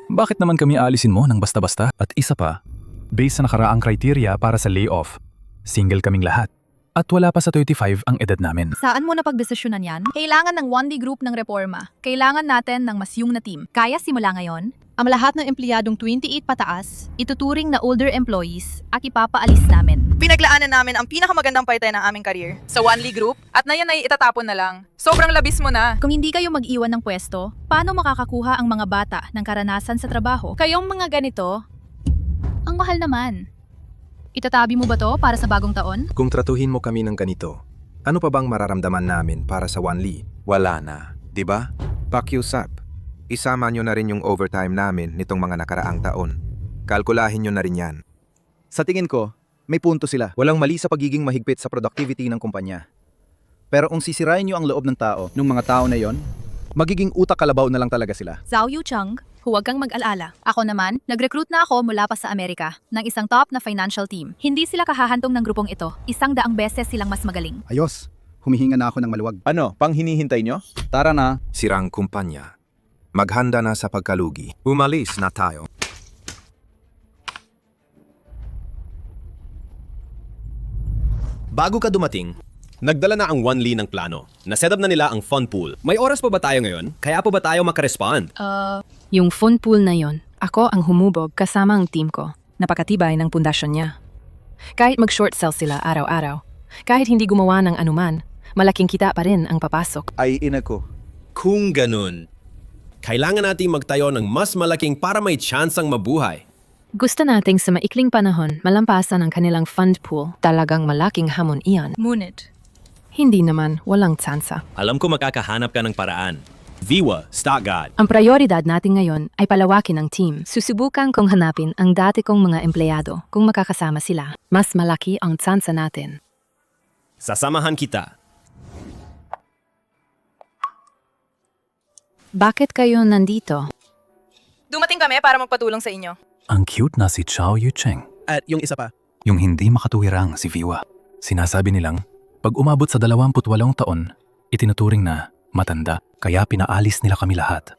Bakit naman kami aalisin mo ng basta-basta? At isa pa, based sa nakaraang kriteria para sa layoff, single kaming lahat. At wala pa sa 35 ang edad namin. Saan mo napagdesisyonan yan? Kailangan ng Wanli Group ng reforma. Kailangan natin ng mas yung na team. Kaya simula ngayon, ang lahat ng empleyadong 28 pataas, ituturing na older employees at ipapaalis namin. Pinaglaanan namin ang pinakamagandang paytay ng aming career sa Wanli Group at na yan ay itatapon na lang. Sobrang labis mo na. Kung hindi kayo mag-iwan ng pwesto, paano makakakuha ang mga bata ng karanasan sa trabaho? Kayong mga ganito, ang mahal naman. Itatabi mo ba to para sa bagong taon? Kung tratuhin mo kami ng ganito, ano pa bang mararamdaman namin para sa Wanli? Wala na, di ba? Pakiusap. Isama nyo na rin yung overtime namin nitong mga nakaraang taon. Kalkulahin nyo na rin yan. Sa tingin ko, may punto sila. Walang mali sa pagiging mahigpit sa productivity ng kumpanya. Pero kung sisirain nyo ang loob ng tao, ng mga tao na yon, Magiging utak kalabaw na lang talaga sila. Zhao Yucheng, huwag kang mag-alala. Ako naman, nag-recruit na ako mula pa sa Amerika ng isang top na financial team. Hindi sila kahahantong ng grupong ito. 100 beses silang mas magaling. Ayos, humihinga na ako ng maluwag. Ano, pang hinihintay nyo? Tara na. Sirang kumpanya. Maghanda na sa pagkalugi. Umalis na tayo. Bago ka dumating, nagdala na ang 1 Li ng plano. Naset up na nila ang fund pool. May oras pa ba tayo ngayon? Kaya pa ba tayo makarespond? Yung fund pool na yon, ako ang humubog kasama ang team ko. Napakatibay ng pundasyon niya. Kahit mag-short sell sila araw-araw, kahit hindi gumawa ng anuman, malaking kita pa rin ang papasok. Ay, ina ko. Kung ganun, kailangan nating magtayo ng mas malaking para may tsansang mabuhay. Gusto nating sa maikling panahon malampasan ang kanilang fund pool. Talagang malaking hamon iyan. Ngunit, Hindi naman, walang tsansa. Alam ko makakahanap ka ng paraan. Viwa, stock god. Ang prioridad natin ngayon ay palawakin ang team. Susubukan kong hanapin ang dati kong mga empleyado kung makakasama sila. Mas malaki ang tsansa natin. Sasamahan kita. Bakit kayo nandito? Dumating kami para magpatulong sa inyo. Ang cute na si Zhao Yucheng. At yung isa pa. Yung hindi makatuwirang si Viwa. Sinasabi nilang, pag umabot sa 28 taon, itinuturing na matanda, kaya pinaalis nila kami lahat.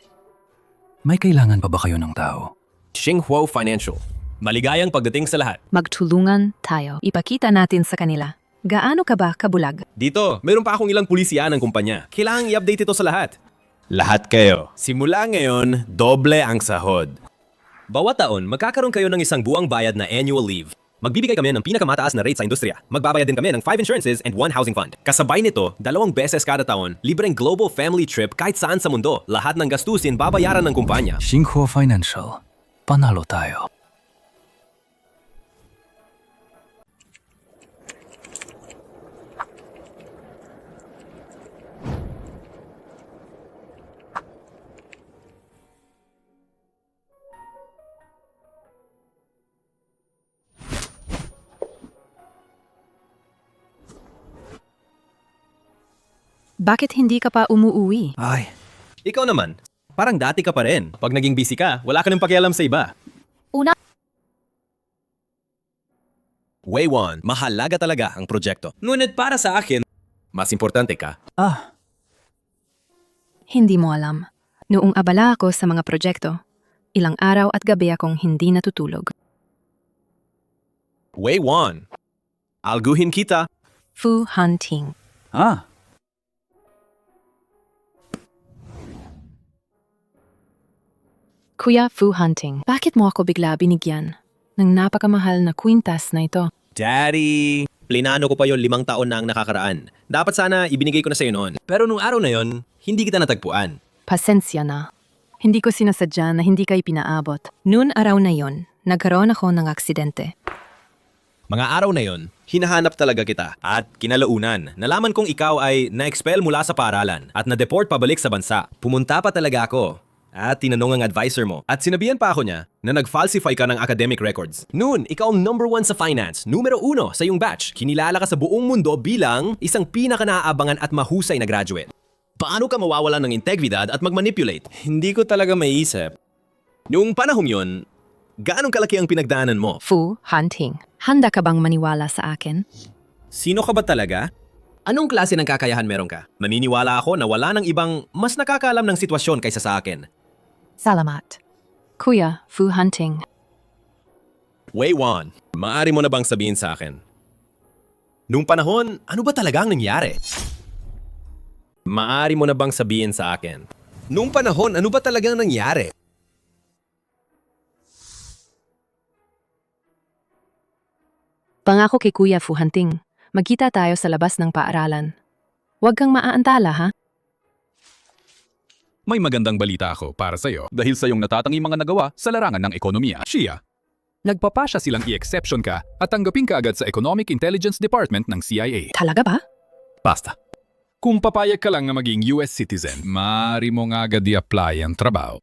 May kailangan pa ba kayo ng tao? Xinghua Financial. Maligayang pagdating sa lahat. Magtulungan tayo. Ipakita natin sa kanila. Gaano ka ba kabulag? Dito, meron pa akong ilang pulisya ng kumpanya. Kailangang i-update ito sa lahat. Lahat kayo. Simula ngayon, doble ang sahod. Bawat taon, magkakaroon kayo ng isang buwang bayad na annual leave. Magbibigay kami ng pinakamataas na rate sa industriya. Magbabayad din kami ng 5 insurances and 1 housing fund. Kasabay nito, 2 beses kada taon, libreng global family trip kahit saan sa mundo. Lahat ng gastusin babayaran ng kumpanya. Xinghua Financial. Panalo tayo. Bakit hindi ka pa umuuwi? Ay. Ikaw naman, parang dati ka pa rin. Pag naging busy ka, wala ka nang pakialam sa iba. una, Wei1, mahalaga talaga ang proyekto. Ngunit para sa akin, mas importante ka. Hindi mo alam. Noong abala ako sa mga proyekto, ilang araw at gabi akong hindi natutulog. Wei1, alguhin kita. Fu hunting. Kuya Fu Hunting, bakit mo ako bigla binigyan ng napakamahal na kwintas na ito? Daddy! Plinano ko pa yon 5 taon na ang nakakaraan. Dapat sana ibinigay ko na sa'yo noon. Pero nung araw na yon, hindi kita natagpuan. Pasensya na. Hindi ko sinasadya na hindi kayo pinaabot. Noon araw na yon, nagkaroon ako ng aksidente. Mga araw na yon, hinahanap talaga kita. At kinalaunan, nalaman kong ikaw ay na-expel mula sa paaralan at na-deport pabalik sa bansa. Pumunta pa talaga ako. At tinanong ang advisor mo. At sinabihan pa ako niya na nag-falsify ka ng academic records. Noon, ikaw ang number 1 sa finance, numero 1 sa iyong batch. Kinilala ka sa buong mundo bilang isang pinaka-naaabangan at mahusay na graduate. Paano ka mawawalan ng integridad at mag-manipulate? Hindi ko talaga maiisip. Noong panahong yon, gaano kalaki ang pinagdaanan mo? Fu Hunting, handa ka bang maniwala sa akin? Sino ka ba talaga? Anong klase ng kakayahan meron ka? Maniniwala ako na wala ng ibang mas nakakaalam ng sitwasyon kaysa sa akin. Salamat. Kuya Fu Hunting. Wei1, maaari mo na bang sabihin sa akin? Nung panahon, ano ba talaga ang nangyari? Maaari mo na bang sabihin sa akin? Nung panahon, ano ba talagang nangyari? Pangako kay Kuya Fu Hunting, magkita tayo sa labas ng paaralan. Huwag kang maaantala, ha? May magandang balita ako para sa'yo dahil sa iyong natatangi mga nagawa sa larangan ng ekonomiya. Shia, nagpapasya silang i-exception ka at tanggapin ka agad sa Economic Intelligence Department ng CIA. Talaga ba? Basta. Kung papayag ka lang na maging US citizen, maaari mo nga agad i-apply ang trabaho.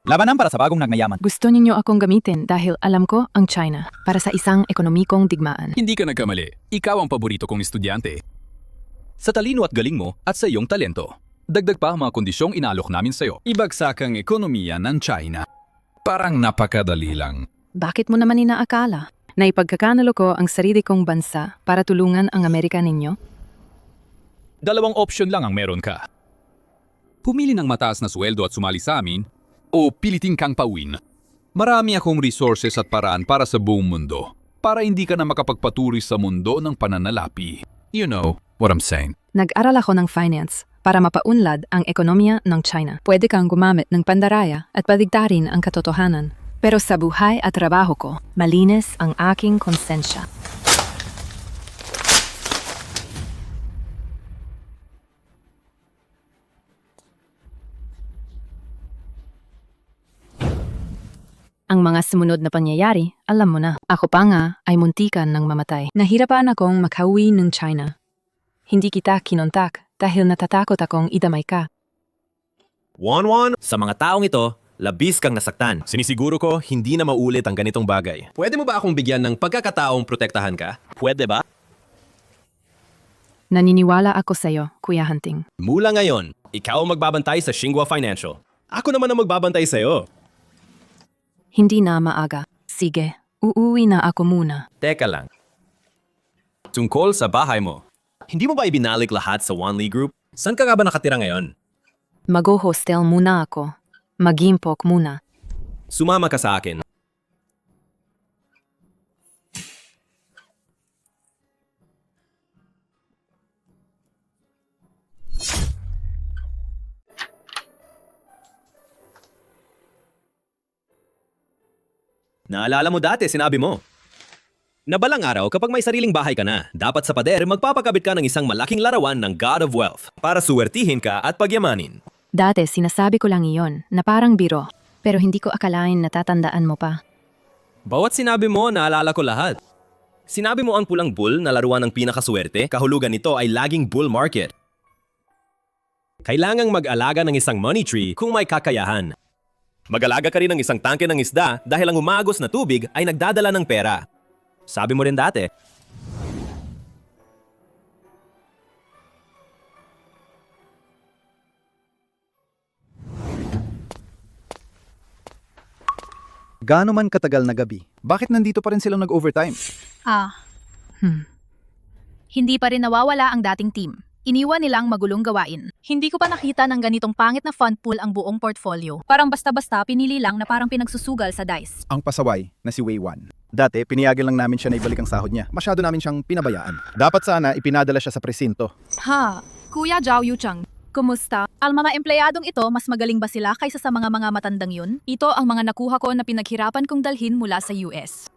Labanan para sa bagong nagmayaman. Gusto ninyo akong gamitin dahil alam ko ang China para sa isang ekonomikong digmaan. Hindi ka nagkamali. Ikaw ang paborito kong estudyante. Sa talino at galing mo at sa iyong talento. Dagdag pa ang mga kondisyong inaalok namin sa'yo. Ibagsak ang ekonomiya ng China. Parang napakadali lang. Bakit mo naman inaakala na ipagkakanalo ko ang sarili kong bansa para tulungan ang Amerika ninyo? Dalawang option lang ang meron ka. Pumili ng mataas na sweldo at sumali sa amin, o piliting kang pauwin. Marami akong resources at paraan para sa buong mundo, para hindi ka na makapagpatuloy sa mundo ng pananalapi. You know what I'm saying. Nag-aral ako ng finance para mapaunlad ang ekonomiya ng China. Pwede kang gumamit ng pandaraya at paligtarin ang katotohanan. Pero sa buhay at trabaho ko, malinis ang aking konsensya. Ang mga sumunod na pangyayari, alam mo na. Ako pa nga ay muntikan ng mamatay. Nahirapan akong makauwi ng China. Hindi kita kinontak dahil natatakot akong idamay ka. Juan, sa mga taong ito, labis kang nasaktan. Sinisiguro ko, hindi na maulit ang ganitong bagay. Pwede mo ba akong bigyan ng pagkakataong protektahan ka? Pwede ba? Naniniwala ako sa'yo, Kuya Hunting. Mula ngayon, ikaw ang magbabantay sa Xinhua Financial. Ako naman ang magbabantay sa'yo. Hindi na maaga. Sige, uuwi na ako muna. Teka lang. Tungkol sa bahay mo, hindi mo ba ibinalik lahat sa One Lee Group? Saan ka nga ba nakatira ngayon? Mag-hostel muna ako. Mag-impok muna. Sumama ka sa akin. Naalala mo dati, sinabi mo. Na balang araw, kapag may sariling bahay ka na, dapat sa pader magpapakabit ka ng isang malaking larawan ng God of Wealth para suwertihin ka at pagyamanin. Dati sinasabi ko lang iyon na parang biro, pero hindi ko akalain natatandaan mo pa. Bawat sinabi mo, naalala ko lahat. Sinabi mo ang pulang bull na laruan ng pinakaswerte, kahulugan nito ay laging bull market. Kailangang mag-alaga ng isang money tree kung may kakayahan. Mag-alaga ka rin ng isang tangke ng isda dahil ang umagos na tubig ay nagdadala ng pera. Sabi mo rin dati. Gaano man katagal na gabi, bakit nandito pa rin silang nag-overtime? Hindi pa rin nawawala ang dating team. Iniwan nilang magulong gawain. Hindi ko pa nakita ng ganitong pangit na fund pool ang buong portfolio. Parang basta-basta pinili lang na parang pinagsusugal sa dice. Ang pasaway na si Wei Wan. Dati, piniyagan lang namin siya na ibalik ang sahod niya. Masyado namin siyang pinabayaan. Dapat sana ipinadala siya sa presinto. Ha, Kuya Zhao Yuchang, kumusta? Ang mga empleyadong ito, mas magaling ba sila kaysa sa mga matandang yun? Ito ang mga nakuha ko na pinaghirapan kong dalhin mula sa US.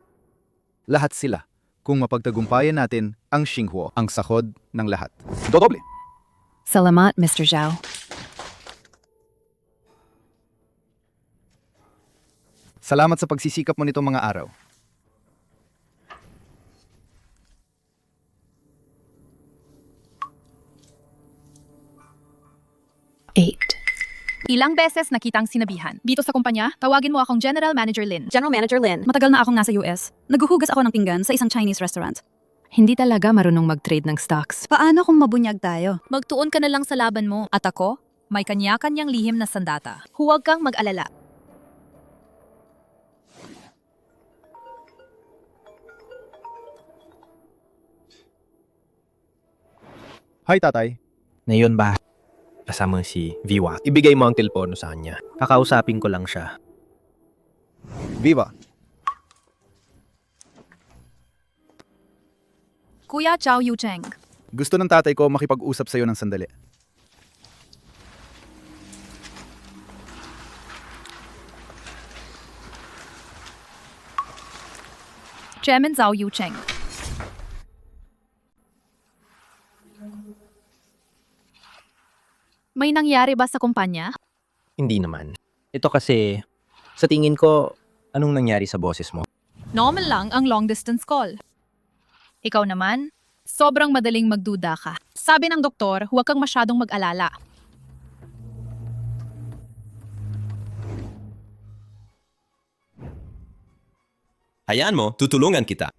Lahat sila. Kung mapagtagumpayan natin ang Xinhua, ang sakod ng lahat. Dodoble! Salamat, Mr. Zhao. Salamat sa pagsisikap mo nitong mga araw. Ilang beses nakitang sinabihan. Dito sa kumpanya, tawagin mo akong General Manager Lin. General Manager Lin. Matagal na akong nasa US. Naghuhugas ako ng pinggan sa isang Chinese restaurant. Hindi talaga marunong mag-trade ng stocks. Paano kung mabunyag tayo? Magtuon ka na lang sa laban mo. At ako, may kanya-kanyang lihim na sandata. Huwag kang mag-alala. Hi, tatay. Ngayon ba? Kasama si Viva. Ibigay mo ang telepono sa kanya. Kakausapin ko lang siya. Viva. Kuya Zhao Yucheng. Gusto ng tatay ko makipag-usap sa'yo ng sandali. Chairman Zhao Yucheng. May nangyari ba sa kumpanya? Hindi naman. Ito kasi, sa tingin ko, anong nangyari sa boses mo? Normal lang ang long distance call. Ikaw naman, sobrang madaling magduda ka. Sabi ng doktor, huwag kang masyadong mag-alala. Hayaan mo, tutulungan kita.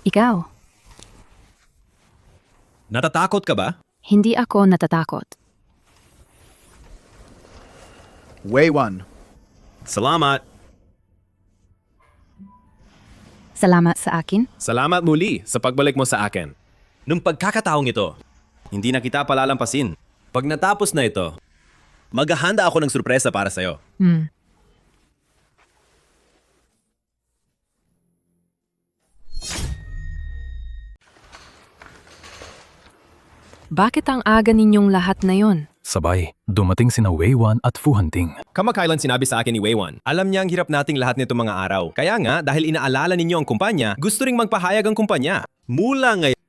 Ikaw, Natatakot ka ba? hindi ako natatakot. Way 1. Salamat. Salamat sa akin. Salamat muli sa pagbalik mo sa akin. Nung pagkakataong ito, hindi na kita palalampasin. Pag natapos na ito, maghahanda ako ng sorpresa para sa'yo. Bakit ang aga ninyong lahat na yon? Sabay, dumating sina Wei Wan at Fu Hanting. Kamakailan sinabi sa akin ni Weiwan, alam niya ang hirap nating lahat nito mga araw. Kaya nga, dahil inaalala ninyo ang kumpanya, gusto ring magpahayag ang kumpanya. Mula ngayon,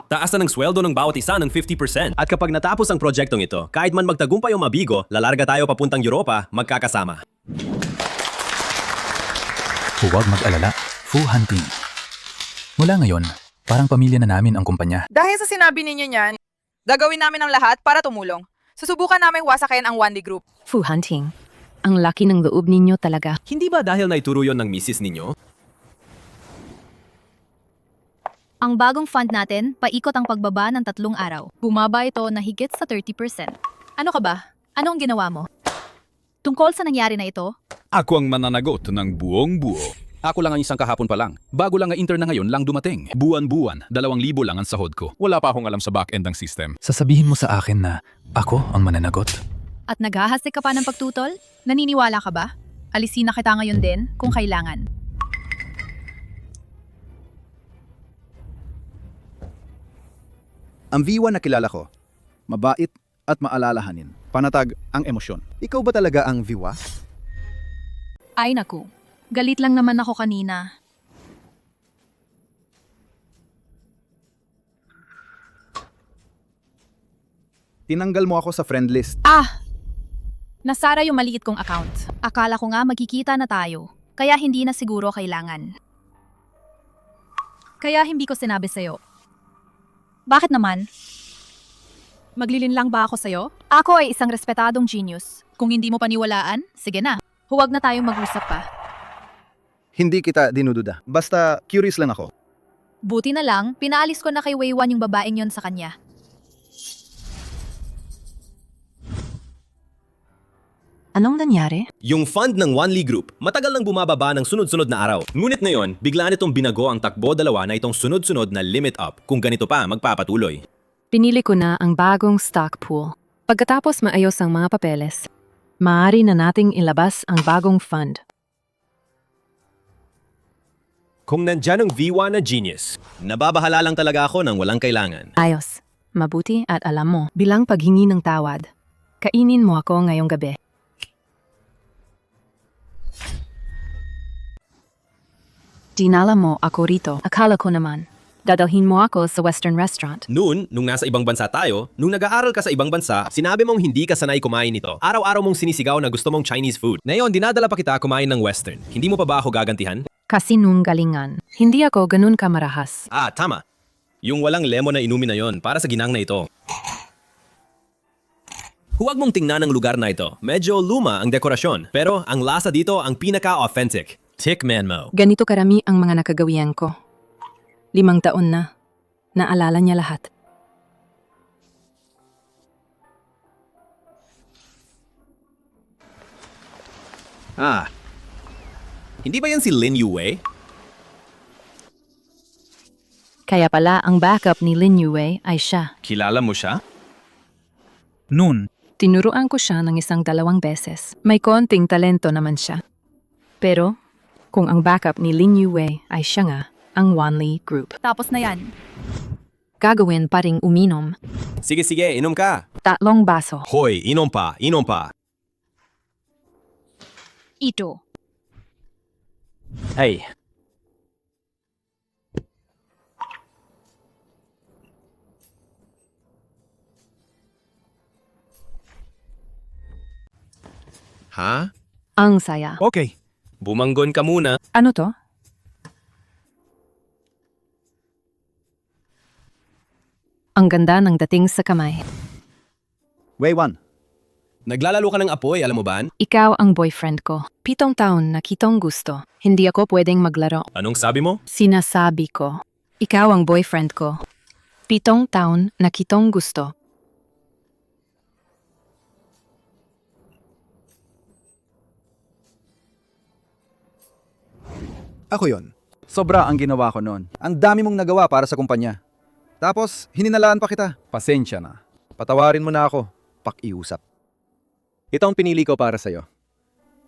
taasan ng sweldo ng bawat isa ng 50%. At kapag natapos ang proyektong ito, kahit man magtagumpay o mabigo, lalarga tayo papuntang Europa, magkakasama. Huwag mag-alala, Fu Hanting. Mula ngayon, parang pamilya na namin ang kumpanya. Dahil sa sinabi ninyo niyan, gagawin namin ang lahat para tumulong. Susubukan namin wasakayan ang Wanli Group. Fu Hunting, ang laki ng loob ninyo talaga. Hindi ba dahil naituro yon ng misis ninyo? Ang bagong fund natin, paikot ang pagbaba ng 3 araw. Bumaba ito na higit sa 30%. Ano ka ba? Ano ang ginawa mo? Tungkol sa nangyari na ito, Ako ang mananagot ng buong buo. Ako lang ang isang kahapon pa lang. Bago lang ang intern na ngayon lang dumating. Buwan-buwan, 2,000 lang ang sahod ko. Wala pa akong alam sa back-end ng system. Sasabihin mo sa akin na ako ang mananagot? at naghahasik ka pa ng pagtutol? Naniniwala ka ba? Alisin na kita ngayon din kung kailangan. Ang V1 na kilala ko, mabait at maalalahanin. Panatag ang emosyon. Ikaw ba talaga ang Viwa? Ay naku, galit lang naman ako kanina. Tinanggal mo ako sa friend list. Nasara yung maliit kong account. Akala ko nga magkikita na tayo, kaya hindi na siguro kailangan. Kaya hindi ko sinabi sa'yo. Bakit naman? Maglilin lang ba ako sa'yo? Ako ay isang respetadong genius. Kung hindi mo paniwalaan, sige na. Huwag na tayong mag-usap pa. Hindi kita dinududa. Basta curious lang ako. Buti na lang, pinaalis ko na kay Weiwan yung babaeng yon sa kanya. Anong nangyari? Yung fund ng Wanli Group, matagal nang bumababa ng sunod-sunod na araw. Ngunit ngayon, bigla nitong binago ang takbo dalawa na itong sunod-sunod na limit up. Kung ganito pa, magpapatuloy. Pinili ko na ang bagong stock pool. Pagkatapos maayos ang mga papeles, maaari na nating ilabas ang bagong fund. Kung nandyan ang V1 na genius, nababahala lang talaga ako ng walang kailangan. Ayos. Mabuti at alam mo, bilang paghingi ng tawad, kainin mo ako ngayong gabi. Dinala mo ako rito. Akala ko naman, dadalhin mo ako sa Western restaurant. Noon, nung nasa ibang bansa tayo, nung nag-aaral ka sa ibang bansa, sinabi mong hindi ka sanay kumain nito. Araw-araw mong sinisigaw na gusto mong Chinese food. Ngayon, dinadala pa kita kumain ng Western. Hindi mo pa ba ako gagantihan? Kasi nung galingan, hindi ako ganun kamarahas. Tama. Yung walang lemon na inumin na yon para sa ginang na ito. Huwag mong tingnan ang lugar na ito. Medyo luma ang dekorasyon, pero ang lasa dito ang pinaka-authentic. Tikman mo. Ganito karami ang mga nakagawian ko. 5 taon na. Naalala niya lahat. Hindi ba yan si Lin Yue? Kaya pala ang backup ni Lin Yue ay siya. Kilala mo siya? Noon, Tinuruan ko siya ng 1-2 beses. May konting talento naman siya. Pero, kung ang backup ni Lin Yue ay siya nga, ang Wanli Group. Tapos na yan. Gagawin pa ring uminom. Sige, inom ka. 3 baso. Hoy, inom pa. Ito. Ay, Ha? Ang saya. Okay. Bumanggon ka muna. Ano to? Ang ganda ng dating sa kamay. Weiwan, Naglalalo ka ng apoy, alam mo ba? Ikaw ang boyfriend ko. 7 taon na kitong gusto. Hindi ako pwedeng maglaro. Anong sabi mo? Sinasabi ko. Ikaw ang boyfriend ko. 7 taon na kitong gusto. Ako yon. Sobra ang ginawa ko noon. Ang dami mong nagawa para sa kumpanya. Tapos, hininalaan pa kita. Pasensya na. Patawarin mo na ako. Pakiusap. Ito ang pinili ko para sa'yo.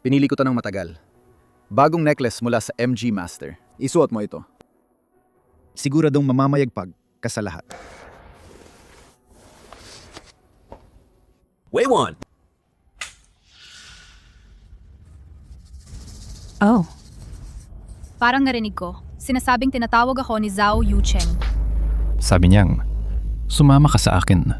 Pinili ko to ng matagal. Bagong necklace mula sa MG Master. Isuot mo ito. Siguradong mamamayagpag ka sa lahat. Wayone! Oh. Parang narinig ko. Sinasabing tinatawag ako ni Zhao Yucheng. Sabi niyang, sumama ka sa akin.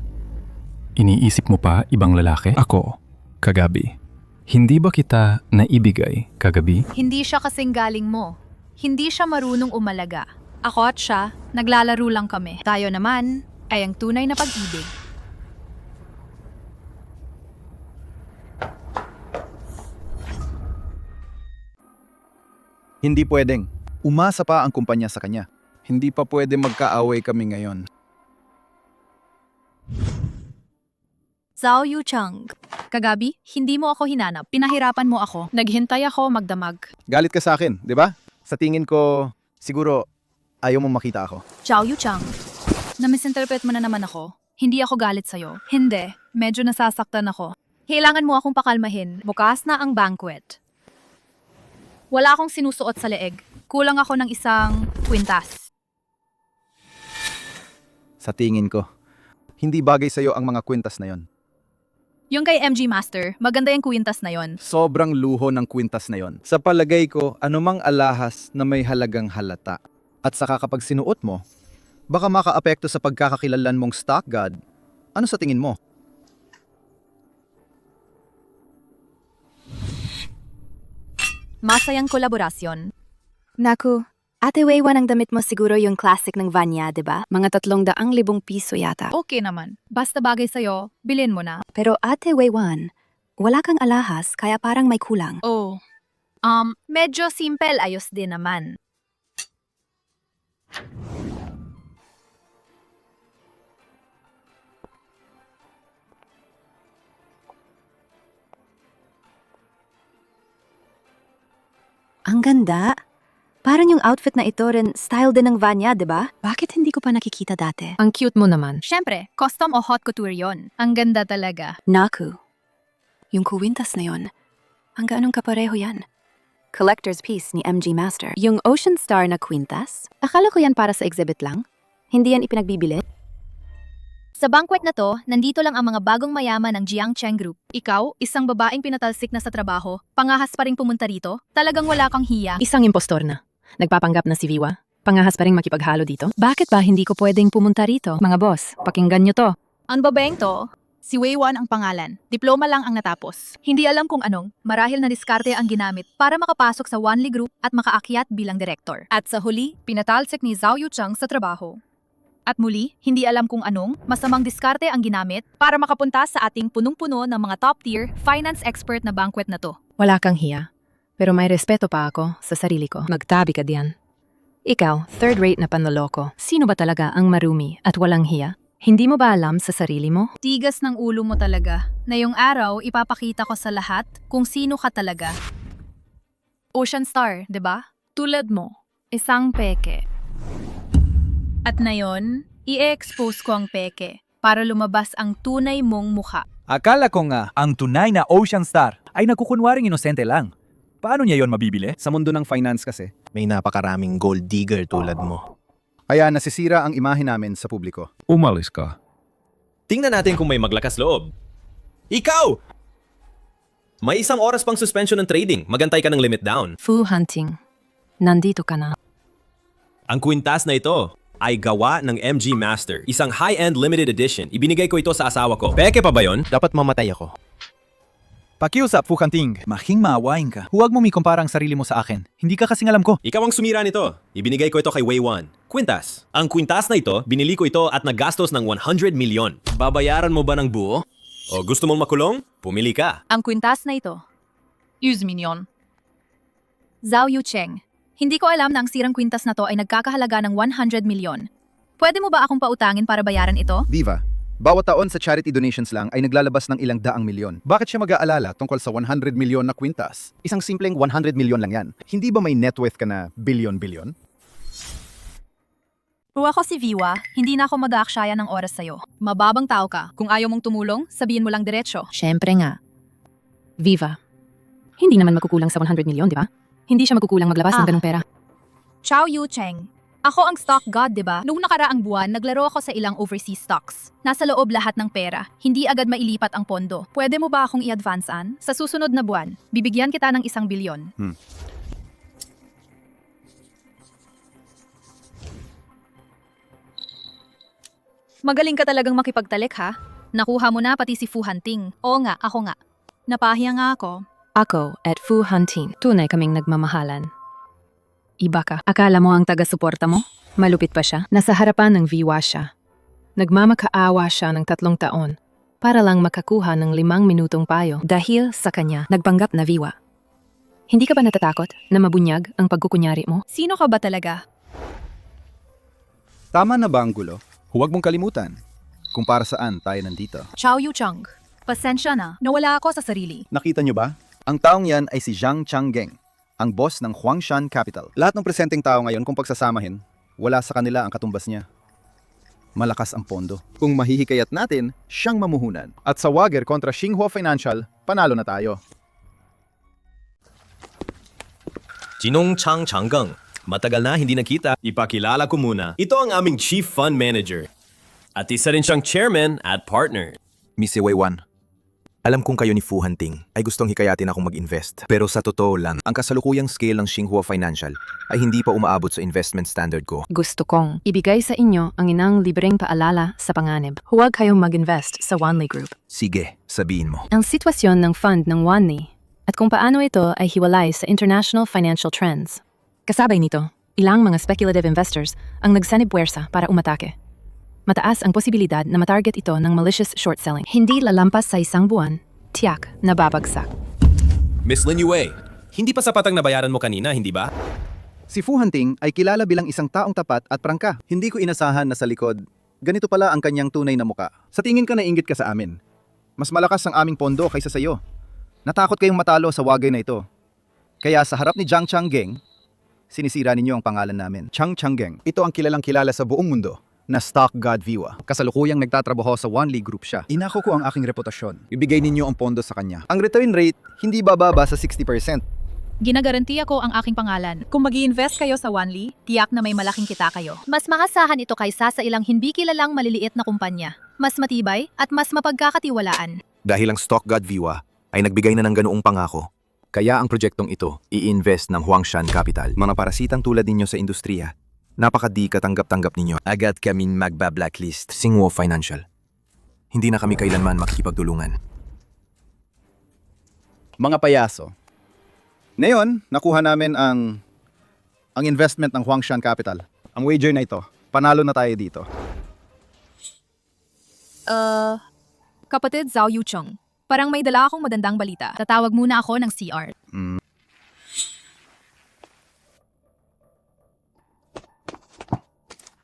Iniisip mo pa ibang lalaki? Ako, kagabi. Hindi ba kita naibigay kagabi? Hindi siya kasing galing mo. Hindi siya marunong umalaga. Ako at siya, naglalaro lang kami. Tayo naman ay ang tunay na pag-ibig. Hindi pwedeng. Umasa pa ang kumpanya sa kanya. Hindi pa pwede magkaaway kami ngayon. Zhao Yucheng. Kagabi, hindi mo ako hinanap. Pinahirapan mo ako. Naghintay ako magdamag. Galit ka sa akin, di ba? Sa tingin ko, siguro ayaw mo makita ako. Zhao Yucheng. Na-misinterpret mo na naman ako. Hindi ako galit sa'yo. Hindi. Medyo nasasaktan ako. Kailangan mo akong pakalmahin. Bukas na ang banquet. Wala akong sinusuot sa leeg. Kulang ako ng isang kwintas. Sa tingin ko, hindi bagay sa'yo ang mga kwintas na yon. Yung kay MG Master, maganda yung kwintas na yon. Sobrang luho ng kwintas na yon. Sa palagay ko, anumang alahas na may halagang halata. At saka kapag sinuot mo, baka makaapekto sa pagkakakilanlan mong stock god. Ano sa tingin mo? Masayang kolaborasyon. Naku, Ate Wayone, ang damit mo siguro yung classic ng Vanya, di ba? Mga 300,000 piso yata. Okay naman. Basta bagay sa'yo, bilhin mo na. Pero Ate Wayone, wala kang alahas kaya parang may kulang. Oh. Medyo simple, ayos din naman. Ang ganda. Parang yung outfit na ito rin style din ng Vanya, di ba? Bakit hindi ko pa nakikita dati? Ang cute mo naman. Siyempre, custom o haute couture yon. Ang ganda talaga. Naku. Yung kuwintas na yon. Ang gaanong kapareho yan? Collector's piece ni MG Master. Yung Ocean Star na kwintas? Akala ko yan para sa exhibit lang. Hindi yan ipinagbibili? Sa banquet na to, nandito lang ang mga bagong mayaman ng Jiangcheng Group. Ikaw, isang babaeng pinatalsik na sa trabaho, pangahas pa ring pumunta rito, talagang wala kang hiya. Isang impostor na. Nagpapanggap na si Viwa. Pangahas pa ring makipaghalo dito. Bakit ba hindi ko pwedeng pumunta rito? Mga boss, pakinggan nyo to. Ang babaeng to, si Wayone ang pangalan. Diploma lang ang natapos. Hindi alam kung anong, marahil na diskarte ang ginamit para makapasok sa Wanli Group at makaakyat bilang director. At sa huli, pinatalsik ni Zhao Yucheng sa trabaho. At muli, hindi alam kung anong masamang diskarte ang ginamit para makapunta sa ating punong-puno ng mga top-tier finance expert na banquet na to. Wala kang hiya. Pero may respeto pa ako sa sarili ko. Magtabi ka diyan. Ikaw, third-rate na panloloko. Sino ba talaga ang marumi at walang hiya? Hindi mo ba alam sa sarili mo? Tigas ng ulo mo talaga. Na yung araw, ipapakita ko sa lahat kung sino ka talaga. Ocean Star, 'di ba? Tulad mo, isang peke. At ngayon, i-expose ko ang peke para lumabas ang tunay mong mukha. Akala ko nga, ang tunay na Ocean Star ay nagkukunwaring inosente lang. Paano niya yon mabibili? Sa mundo ng finance kasi, may napakaraming gold digger tulad mo. Kaya nasisira ang imahe namin sa publiko. Umalis ka. Tingnan natin kung may maglakas loob. Ikaw! May 1 oras pang suspension ng trading. Magantay ka ng limit down. Fu hunting. Nandito ka na. Ang kwintas na ito ay gawa ng MG Master. Isang high-end limited edition. Ibinigay ko ito sa asawa ko. Peke pa ba yon? Dapat mamatay ako. Pakiusap, Fukanting. Mahing maawain ka. Huwag mo mikumpara ang sarili mo sa akin. Hindi ka kasing alam ko. Ikaw ang sumira nito. Ibinigay ko ito kay Wayone. Kwintas. Ang kwintas na ito, binili ko ito at naggastos ng 100 milyon. Babayaran mo ba ng buo? O gusto mong makulong? Pumili ka. Ang kwintas na ito. Use minion. Zhao Yucheng. Hindi ko alam na ang sirang kwintas na to ay nagkakahalaga ng 100 milyon. Pwede mo ba akong pautangin para bayaran ito? Viva, bawat taon sa charity donations lang ay naglalabas ng ilang daang milyon. Bakit siya mag-aalala tungkol sa 100 milyon na kwintas? Isang simpleng 100 milyon lang yan. Hindi ba may net worth ka na bilyon-bilyon? Kung ako si Viwa, hindi na ako mag-aaksaya ng oras sa'yo. Mababang tao ka. Kung ayaw mong tumulong, sabihin mo lang diretsyo. Siyempre nga. Viva, hindi naman magkukulang sa 100 milyon, di ba? Hindi siya magkukulang maglabas ng ganung pera. Chao Yucheng. Ako ang stock god, di ba? Noong nakaraang buwan, naglaro ako sa ilang overseas stocks. Nasa loob lahat ng pera. Hindi agad mailipat ang pondo. Pwede mo ba akong i-advance-an? Sa susunod na buwan, bibigyan kita ng 1 bilyon. Magaling ka talagang makipagtalik, ha? Nakuha mo na pati si Fu Hanting. Oo nga, ako nga. Napahiya nga ako. Ako at Fu Hanting, tunay kaming nagmamahalan. Iba ka. Akala mo ang taga-suporta mo? Malupit pa siya. Nasa harapan ng Viwa siya. Nagmamakaawa siya ng 3 taon para lang makakuha ng 5 minutong payo dahil sa kanya nagpanggap na Viwa. Hindi ka ba natatakot na mabunyag ang pagkukunyari mo? Sino ka ba talaga? Tama na ba ang gulo? Huwag mong kalimutan kung para saan tayo nandito. Chao Yucheng. Pasensya na, nawala ako sa sarili. Nakita niyo ba? Ang taong yan ay si Zhang Changgeng, ang boss ng Huangshan Capital. Lahat ng presenteng tao ngayon kung pagsasamahin, wala sa kanila ang katumbas niya. Malakas ang pondo. Kung mahihikayat natin, siyang mamuhunan. At sa Wager kontra Xinhua Financial, panalo na tayo. Jinong Chang Changgang. Matagal na hindi nakita. Ipakilala ko muna. Ito ang aming Chief Fund Manager. At isa rin siyang Chairman at Partner. Miss Wei-wan, alam kong kayo ni Fu Hanting ay gustong hikayatin akong mag-invest. Pero sa totoo lang, ang kasalukuyang scale ng Xinhua Financial ay hindi pa umaabot sa investment standard ko. Gusto kong ibigay sa inyo ang inang libreng paalala sa panganib. Huwag kayong mag-invest sa Wanli Group. Sige, sabihin mo. Ang sitwasyon ng fund ng Wanli at kung paano ito ay hiwalay sa international financial trends. Kasabay nito, ilang mga speculative investors ang nagsanib puwersa para umatake. Mataas ang posibilidad na matarget ito ng malicious short selling. Hindi lalampas sa 1 buwan, tiyak na babagsak. Miss Lin Yue, hindi pa sapat ang nabayaran mo kanina, hindi ba? Si Fu Hanting ay kilala bilang isang taong tapat at prangka. Hindi ko inasahan na sa likod, ganito pala ang kanyang tunay na muka. Sa tingin ka nainggit ka sa amin. Mas malakas ang aming pondo kaysa sa iyo. Natakot kayong matalo sa wagay na ito. Kaya sa harap ni Zhang Changgeng, sinisira ninyo ang pangalan namin. Zhang Changgeng, ito ang kilalang kilala sa buong mundo na stock god Viwa. Kasalukuyang nagtatrabaho sa Wanli Group siya. Inako ko ang aking reputasyon. Ibigay ninyo ang pondo sa kanya. Ang return rate, hindi bababa sa 60%. Ginagarantiya ko ang aking pangalan. Kung mag-i-invest kayo sa Wanli, tiyak na may malaking kita kayo. Mas maasahan ito kaysa sa ilang hindi kilalang maliliit na kumpanya. Mas matibay at mas mapagkakatiwalaan. Dahil ang stock god Viwa ay nagbigay na ng ganoong pangako. Kaya ang proyektong ito, i-invest ng Huangshan Capital. Mga parasitang tulad ninyo sa industriya, napakadi katanggap-tanggap ninyo. Agad kaming magba-blacklist. Xinhua Financial. Hindi na kami kailanman makikipagtulungan. Mga payaso. Ngayon, nakuha namin ang investment ng Huangshan Capital. Ang wager na ito, panalo na tayo dito. Kapatid Zhao Yucheng, parang may dala akong madandang balita. Tatawag muna ako ng CR.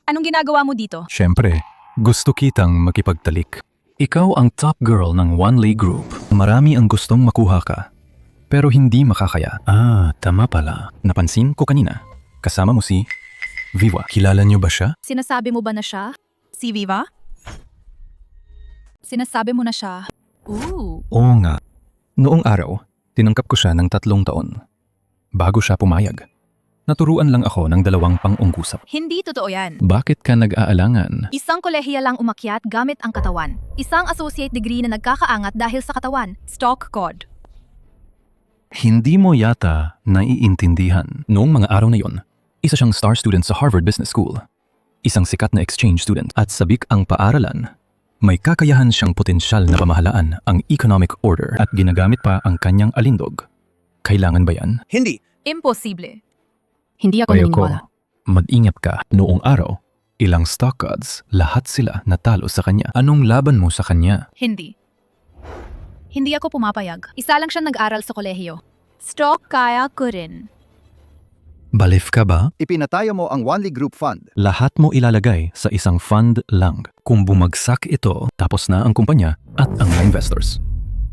Anong ginagawa mo dito? Siyempre, gusto kitang makipagtalik. Ikaw ang top girl ng Wanli Group. Marami ang gustong makuha ka, pero hindi makakaya. Tama pala. Napansin ko kanina. Kasama mo si Viwa. Kilala niyo ba siya? Sinasabi mo ba na siya? Si Viva? Sinasabi mo na siya? Ooh. Oo nga. Noong araw, tinangkap ko siya ng 3 taon. Bago siya pumayag. Naturuan lang ako ng 2 pang-ungkusap. Hindi totoo yan. Bakit ka nag-aalangan? Isang kolehiya lang umakyat gamit ang katawan. Isang associate degree na nagkakaangat dahil sa katawan. Stock god. Hindi mo yata naiintindihan. Noong mga araw na yon, isa siyang star student sa Harvard Business School. Isang sikat na exchange student at sabik ang paaralan. May kakayahan siyang potensyal na pamahalaan ang economic order at ginagamit pa ang kanyang alindog. Kailangan ba yan? Hindi. Imposible. Hindi ako naniniwala. Mag-ingat ka. Noong araw, ilang stock gods, lahat sila natalo sa kanya. Anong laban mo sa kanya? Hindi. Hindi ako pumapayag. Isa lang siyang nag-aral sa kolehiyo. Stock kaya ko rin. Balif ka ba? Ipinatayo mo ang Wanli Group Fund. Lahat mo ilalagay sa isang fund lang. Kung bumagsak ito, tapos na ang kumpanya at ang mga investors.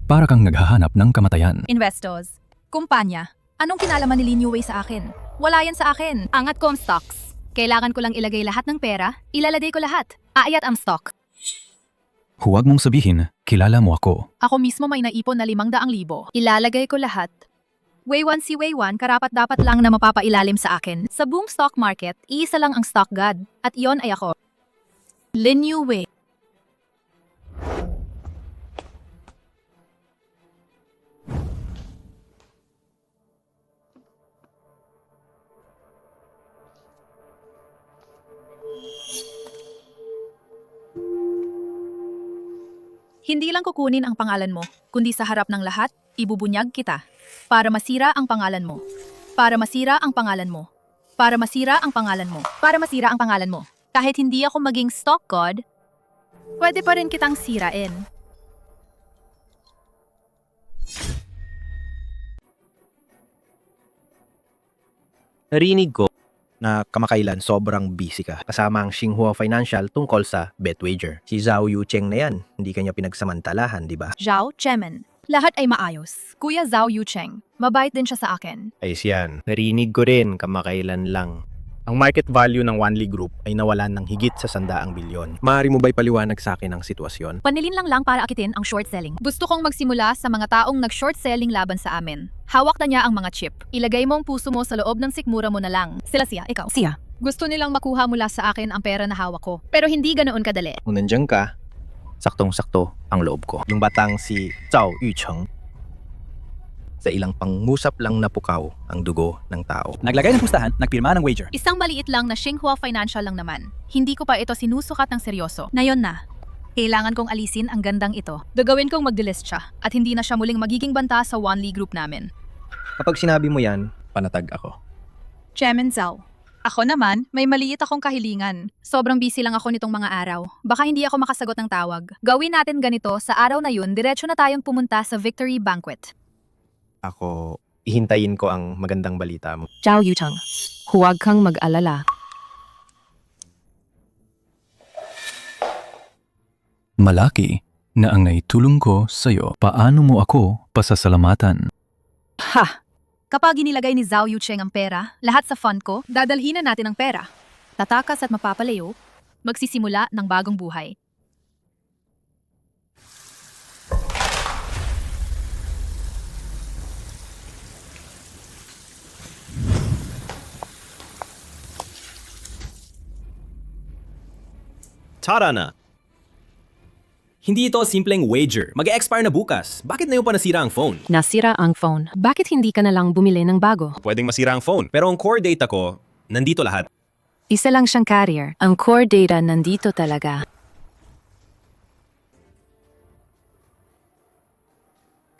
Para kang naghahanap ng kamatayan. Investors. Kumpanya. Anong kinalaman ni Lin Yue sa akin? Wala yan sa akin. Angat ko ang stocks. Kailangan ko lang ilagay lahat ng pera. Ilalagay ko lahat. Aayat ang stock. Huwag mong sabihin, kilala mo ako. Ako mismo may naipon na 500,000. Ilalagay ko lahat. Wei1 si Wei1 karapat-dapat lang na mapapailalim sa akin. Sa buong stock market, iisa lang ang stock god. At iyon ay ako. Lin Yue. Hindi lang kukunin ang pangalan mo, kundi sa harap ng lahat, ibubunyag kita. Para masira ang pangalan mo. Para masira ang pangalan mo. Para masira ang pangalan mo. Para masira ang pangalan mo. Kahit hindi ako maging stock god, pwede pa rin kitang sirain. Narinig ko na kamakailan sobrang busy ka. Kasama ang Xinhua Financial tungkol sa Betwager. Si Zhao Yucheng na yan, hindi kanya pinagsamantalahan, di ba? Zhao Chemen. Lahat ay maayos. Kuya Zhao Yucheng. Mabait din siya sa akin. Ayos yan. Narinig ko rin kamakailan lang. Ang market value ng Wanli Group ay nawalan ng higit sa 100 bilyon. Maaari mo ba'y paliwanag sa akin ang sitwasyon? Panilin lang para akitin ang short selling. Gusto kong magsimula sa mga taong nag-short selling laban sa amin. Hawak na niya ang mga chip. Ilagay mo ang puso mo sa loob ng sikmura mo na lang. Sila siya, ikaw. Siya. Gusto nilang makuha mula sa akin ang pera na hawak ko. Pero hindi ganoon kadali. Kung nandiyan ka, saktong-sakto ang loob ko. Yung batang si Zhao Yucheng, sa ilang pangusap lang napukaw ang dugo ng tao. Naglagay ng pustahan, nagpirma ng wager. Isang maliit lang na Xinhua Financial lang naman. Hindi ko pa ito sinusukat ng seryoso. Ngayon na. Kailangan kong alisin ang gandang ito. Gagawin kong mag-delist siya at hindi na siya muling magiging banta sa Wanli Group namin. Kapag sinabi mo yan, panatag ako. Chairman Zhao. Ako naman, may maliit akong kahilingan. Sobrang busy lang ako nitong mga araw. Baka hindi ako makasagot ng tawag. Gawin natin ganito, sa araw na yun, diretso na tayong pumunta sa Victory Banquet. Ako, ihintayin ko ang magandang balita mo. Zhao Yucheng, huwag kang mag-alala. Malaki na ang naitulong ko sa'yo. Paano mo ako pasasalamatan? Ha! Kapag inilagay ni Zhao Yucheng ang pera, lahat sa fund ko, dadalhin na natin ang pera. Tatakas at mapapalayo, magsisimula ng bagong buhay. Tara na! Hindi ito simpleng wager. Mag-expire na bukas. Bakit na yung pa nasira ang phone? Nasira ang phone. Bakit hindi ka na lang bumili ng bago? Pwedeng masira ang phone. Pero ang core data ko, nandito lahat. Isa lang siyang carrier. Ang core data nandito talaga.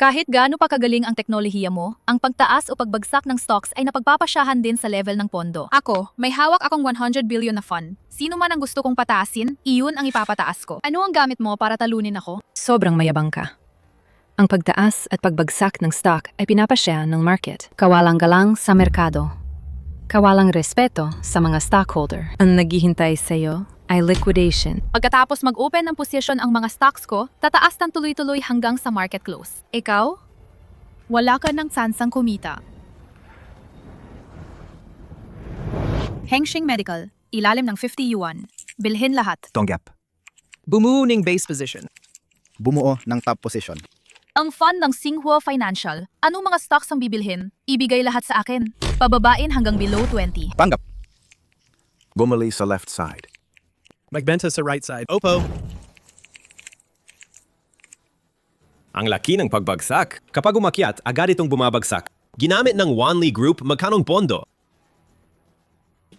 Kahit gaano pa kagaling ang teknolohiya mo, ang pagtaas o pagbagsak ng stocks ay napagpapasyahan din sa level ng pondo. Ako, may hawak akong 100 billion na fund. Sino man ang gusto kong pataasin, iyon ang ipapataas ko. Ano ang gamit mo para talunin ako? Sobrang mayabang ka. Ang pagtaas at pagbagsak ng stock ay pinapasya ng market. Kawalang galang sa merkado. Kawalang respeto sa mga stockholder. Ang naghihintay sa iyo ay liquidation. Pagkatapos mag-open ng posisyon ang mga stocks ko, tataas ng tuloy-tuloy hanggang sa market close. Ikaw? Wala ka ng tsansang kumita. Hengxing Medical, ilalim ng 50 yuan. Bilhin lahat. Tongyap. Bumuo ng base position. Bumuo ng top position. Ang fund ng Xinhua Financial. Anong mga stocks ang bibilhin? Ibigay lahat sa akin. Pababain hanggang below 20. Panggap. Bumali sa left side. Magbenta sa right side. Opo. Ang laki ng pagbagsak. Kapag umakyat, agad itong bumabagsak. Ginamit ng Wanli Group, magkanong pondo?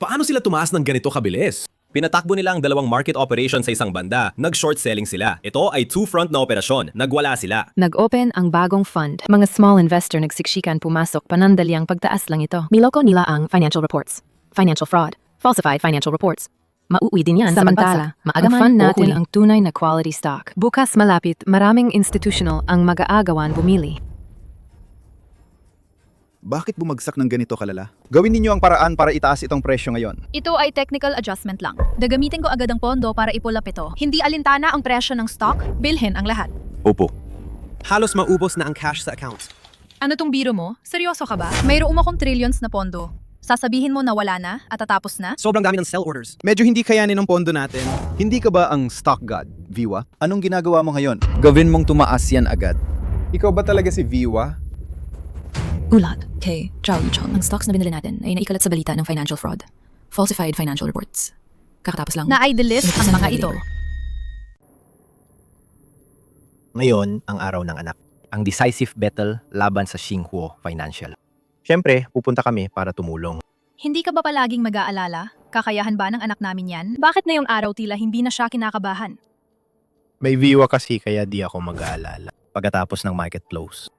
Paano sila tumaas ng ganito kabilis? Pinatakbo nila ang dalawang market operation sa isang banda. Nag-short selling sila. Ito ay two-front na operasyon. Nagwala sila. Nag-open ang bagong fund. Mga small investor nagsiksikan pumasok, panandaliang pagtaas lang ito. Niloko nila ang financial reports. Financial fraud. Falsified financial reports. Mauwi din yan Samantala, sa ang fund natin ang tunay na quality stock. Bukas malapit, maraming institutional ang mag-aagawan bumili. Bakit bumagsak ng ganito kalala? Gawin ninyo ang paraan para itaas itong presyo ngayon. Ito ay technical adjustment lang. Gagamitin ko agad ang pondo para ipulap ito. Hindi alintana ang presyo ng stock, bilhin ang lahat. Opo. Halos maubos na ang cash sa account. Ano tong biro mo? Seryoso ka ba? Mayroong akong trillions na pondo. Sasabihin mo na wala na at tatapos na? Sobrang dami ng sell orders. Medyo hindi kayanin ng pondo natin. Hindi ka ba ang stock god, Viwa? Anong ginagawa mo ngayon? Gawin mong tumaas yan agad. Ikaw ba talaga si Viwa? Ulat, kay Zhao Yucheng. Ang stocks na binili natin ay naikalat sa balita ng financial fraud. Falsified financial reports. Kakatapos lang. Na-idealist ang mga ito. Ngayon, ang araw ng anak. Ang decisive battle laban sa Xinhuo Financial. Siyempre, pupunta kami para tumulong. Hindi ka ba palaging mag-aalala? Kakayahan ba ng anak namin yan? Bakit na yung araw tila hindi na siya kinakabahan? May viwa kasi kaya di ako mag-aalala. Pagkatapos ng market close.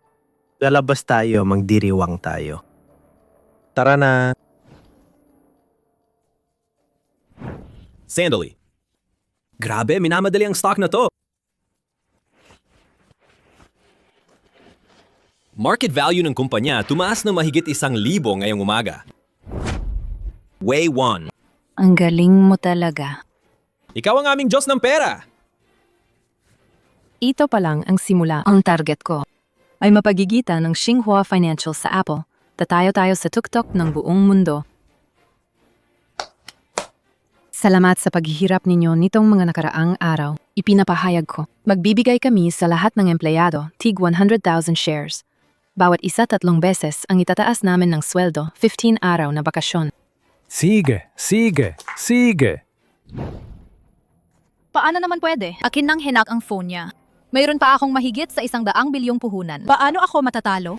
Lalabas tayo, magdiriwang tayo. Tara na. Sandali. Grabe, minamadali ang stock na to. Market value ng kumpanya tumaas ng mahigit 1,000 ngayong umaga. Way 1. Ang galing mo talaga. Ikaw ang aming Diyos ng pera. Ito pa lang ang simula. Ang target ko ay mapagigitan ng Xinhua Financial sa Apple. Tatayo tayo sa tuktok ng buong mundo. Salamat sa paghihirap ninyo nitong mga nakaraang araw. Ipinapahayag ko. Magbibigay kami sa lahat ng empleyado, tig 100,000 shares. Bawat isa 3 beses ang itataas namin ng sweldo, 15 araw na bakasyon. Sige. Paano naman pwede? Akin nang hinak ang phone niya. Mayroon pa akong mahigit sa 100 bilyong puhunan. Paano ako matatalo?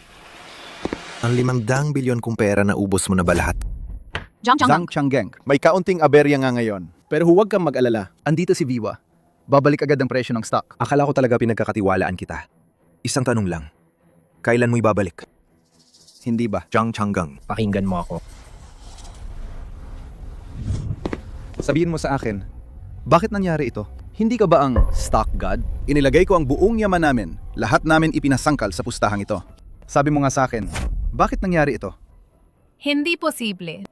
Ang 500 bilyon kong pera na ubos mo na ba lahat? Zhang Changgeng. May kaunting aberya nga ngayon. Pero huwag kang mag-alala. Andito si Viwa. Babalik agad ang presyo ng stock. Akala ko talaga pinagkakatiwalaan kita. Isang tanong lang. Kailan mo ibabalik? Hindi ba? Zhang Changgeng. Pakinggan mo ako. Sabihin mo sa akin, bakit nangyari ito? Hindi ka ba ang stock god? Inilagay ko ang buong yaman namin. Lahat namin ipinasangkal sa pustahang ito. Sabi mo nga sa akin, bakit nangyari ito? Hindi posible.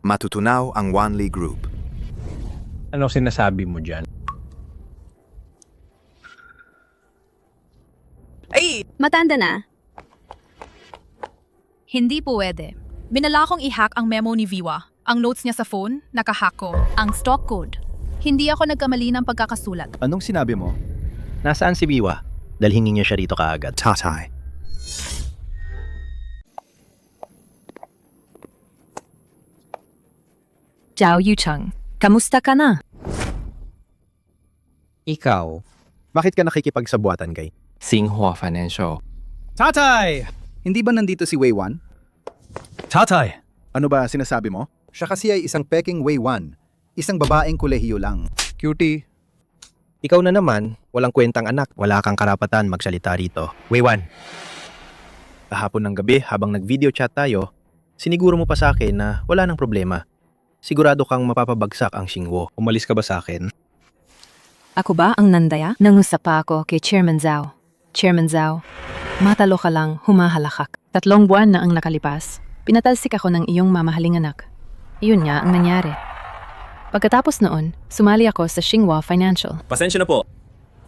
Matutunaw ang Wanli Group. Ano sinasabi mo dyan? Ay! Matanda na. Hindi pwede. Binala kong i-hack ang memo ni Viwa. Ang notes niya sa phone, nakahack ko. Ang stock code. Hindi ako nagkamali ng pagkakasulat. Anong sinabi mo? Nasaan si Viwa? Dalhin niyo siya rito kaagad. Tatay. Zhao Yucheng, kamusta ka na? Ikaw, bakit ka nakikipagsabuatan kay Xinhua Financial? Tatay! Hindi ba nandito si Wei Wan? Tatay! Ano ba sinasabi mo? Siya kasi ay isang peking Wei Wan. Isang babaeng kolehiyo lang. Cutie. Ikaw na naman, walang kwentang anak. Wala kang karapatan magsalita rito. Weiwan. Kahapon ng gabi, habang nag-video chat tayo, siniguro mo pa sa akin na wala nang problema. Sigurado kang mapapabagsak ang Xinhuo. Umalis ka ba sa akin? Ako ba ang nandaya? Nangusap pa ako kay Chairman Zhao. Chairman Zhao, matalo ka lang, humahalakak. 3 buwan na ang nakalipas. Pinatalsik ako ng iyong mamahaling anak. Iyon nga ang nangyari. Pagkatapos noon, sumali ako sa Xinhua Financial. Pasensya na po.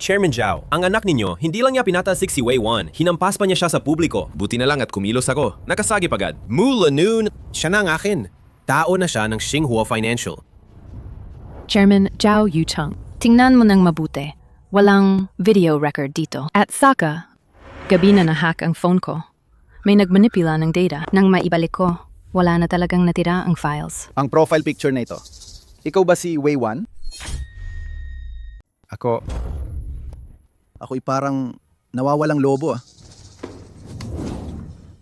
Chairman Zhao, ang anak ninyo, hindi lang niya pinatalsik si Wei Wan, hinampas pa niya siya sa publiko. Buti na lang at kumilos ako. Nakasagip agad. Mula noon, siya na ang akin. Tao na siya ng Xinhua Financial. Chairman Zhao Yucheng, tingnan mo ng mabuti. Walang video record dito. At saka, gabi na na-hack ang phone ko. May nagmanipula ng data. Nang maibalik ko, wala na talagang natira ang files. Ang profile picture na ito. Ikaw ba si Wei Wan? Ako'y parang nawawalang lobo ah.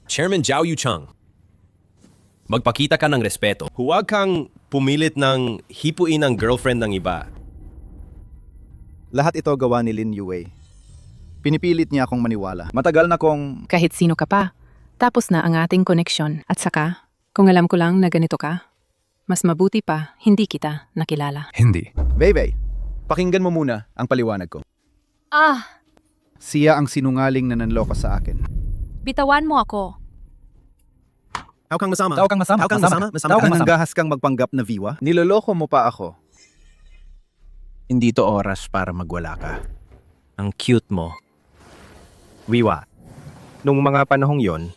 Chairman Zhao Yucheng, magpakita ka ng respeto. Huwag kang pumilit ng hipuin ang girlfriend ng iba. Lahat ito gawa ni Lin Yue. Pinipilit niya akong maniwala. Matagal na kong... Kahit sino ka pa, Tapos na ang ating koneksyon. At saka, kung alam ko lang na ganito ka, mas mabuti pa hindi kita nakilala. Hindi. Bebe, pakinggan mo muna ang paliwanag ko. Siya ang sinungaling na nanloko sa akin. Bitawan mo ako. Tao kang masama. Tao kang masama. Tao kang masama. Tao kang nanggahas kang magpanggap na Viwa. Niloloko mo pa ako. Hindi to oras para magwala ka. Ang cute mo. Wiwa, nung mga panahong yon,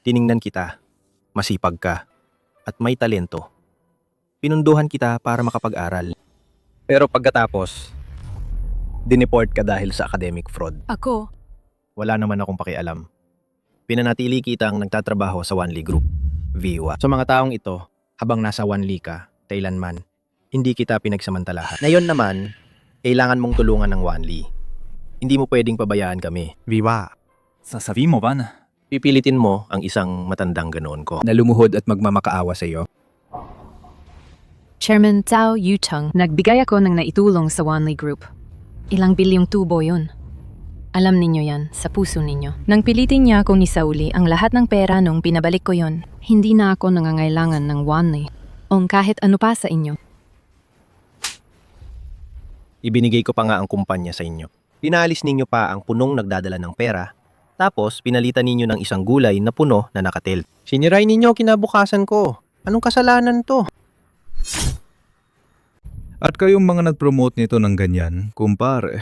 tiningnan kita, masipag ka, at may talento. Pinunduhan kita para makapag-aral. Pero pagkatapos, dineport ka dahil sa academic fraud. Ako? Wala naman akong pakialam. Pinanatili kitang nagtatrabaho sa Wanli Group, Viwa. Sa mga taong ito, habang nasa Wanli ka, kailanman, hindi kita pinagsamantalahan. Ngayon naman, kailangan mong tulungan ng Wanli. Hindi mo pwedeng pabayaan kami. Viwa. Sasabihin mo ba na? Pipilitin mo ang isang matandang ganoon ko na lumuhod at magmamakaawa sa iyo. Chairman Zhao Yucheng, nagbigay ako ng naitulong sa Wanli Group. Ilang bilyong tubo yun. Alam ninyo yan, sa puso ninyo. Nang pilitin niya akong isauli ang lahat ng pera nung pinabalik ko yon, hindi na ako nangangailangan ng Wanli o kahit ano pa sa inyo. Ibinigay ko pa nga ang kumpanya sa inyo. Pinalis ninyo pa ang punong nagdadala ng pera, tapos pinalitan ninyo ng isang gulay na puno na nakatil. Siniray ninyo kinabukasan ko. Anong kasalanan to? At kayong mga nag-promote nito ng ganyan, kumpare.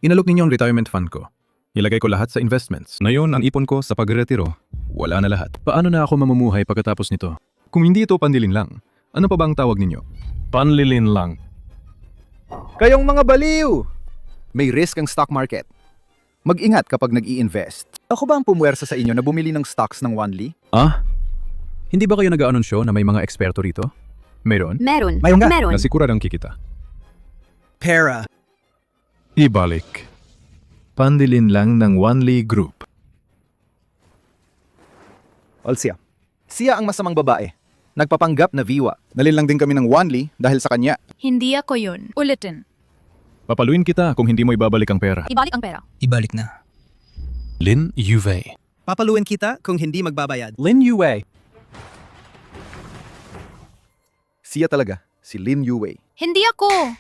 Inalok ninyo ang retirement fund ko. Ilagay ko lahat sa investments. Ngayon, ang ipon ko sa pagretiro, wala na lahat. Paano na ako mamumuhay pagkatapos nito? Kung hindi ito panlilin lang, ano pa ba ang tawag ninyo? Panlilin lang. Kayong mga baliw! May risk ang stock market. Mag-ingat kapag nag-i-invest. Ako ba ang pumwersa sa inyo na bumili ng stocks ng Wanli? Ah? Hindi ba kayo nag-aanunsyo na may mga eksperto rito? Meron? Meron. Mayroon nga. Meron. Nasikuradang kikita. Pera. Ibalik. Pandilin lang ng Wanli Group. Olsia. Siya ang masamang babae. Nagpapanggap na Viwa. Nalin lang din kami ng Wanli dahil sa kanya. Hindi ako yun. Ulitin. Papaluin kita kung hindi mo ibabalik ang pera. Ibalik ang pera. Ibalik na. Lin Yuwei. Papaluin kita kung hindi magbabayad. Lin Yue. Siya talaga, si Lin Yuwei. Hindi ako.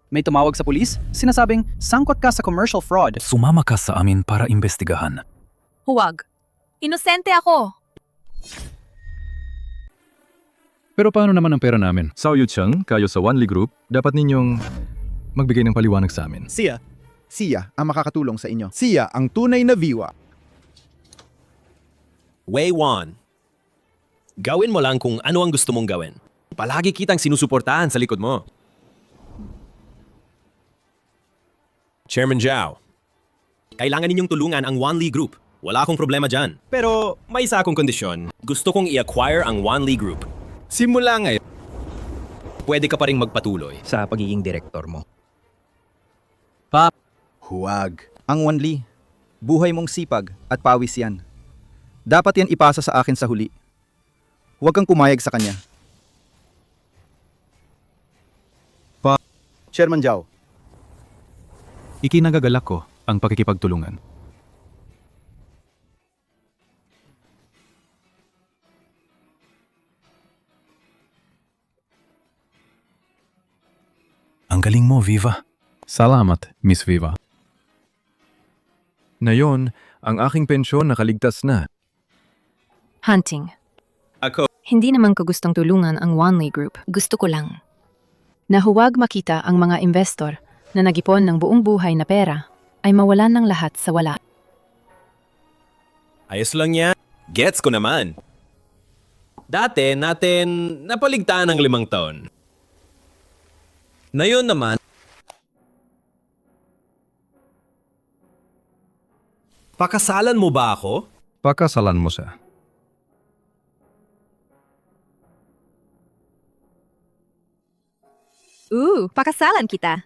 May tumawag sa pulis? Sinasabing, sangkot ka sa commercial fraud. Sumama ka sa amin para imbestigahan. Huwag. Inosente ako. Pero paano naman ang pera namin? Sao Yucheng, kayo sa Wanli Group, dapat ninyong magbigay ng paliwanag sa amin. Siya. Siya ang makakatulong sa inyo. Siya ang tunay na Viwa. Wei Wan, gawin mo lang kung ano ang gusto mong gawin. Palagi kitang sinusuportahan sa likod mo. Chairman Zhao, kailangan ninyong tulungan ang Wanli Group. Wala akong problema dyan. Pero may isa akong kondisyon. Gusto kong i-acquire ang Wanli Group. Simula ngayon, pwede ka pa rin magpatuloy sa pagiging direktor mo. Huwag. Ang Wanli, buhay mong sipag at pawis yan. Dapat yan ipasa sa akin sa huli. Huwag kang pumayag sa kanya. Chairman Zhao. Ikinagagalak ko ang pakikipagtulungan. Ang galing mo, Viva. Salamat, Miss Viva. Ngayon, ang aking pensyon nakaligtas na. Hunting. Ako. Hindi naman ko gustong tulungan ang Wanli Group. Gusto ko lang na huwag makita ang mga investor na nag-ipon ng buong buhay na pera ay mawalan ng lahat sa wala. Ayos lang yan. Gets ko naman. Dati natin napaligtaan ng 5 taon. Ngayon naman, pakasalan mo ba ako? Pakasalan mo siya. Pakasalan kita.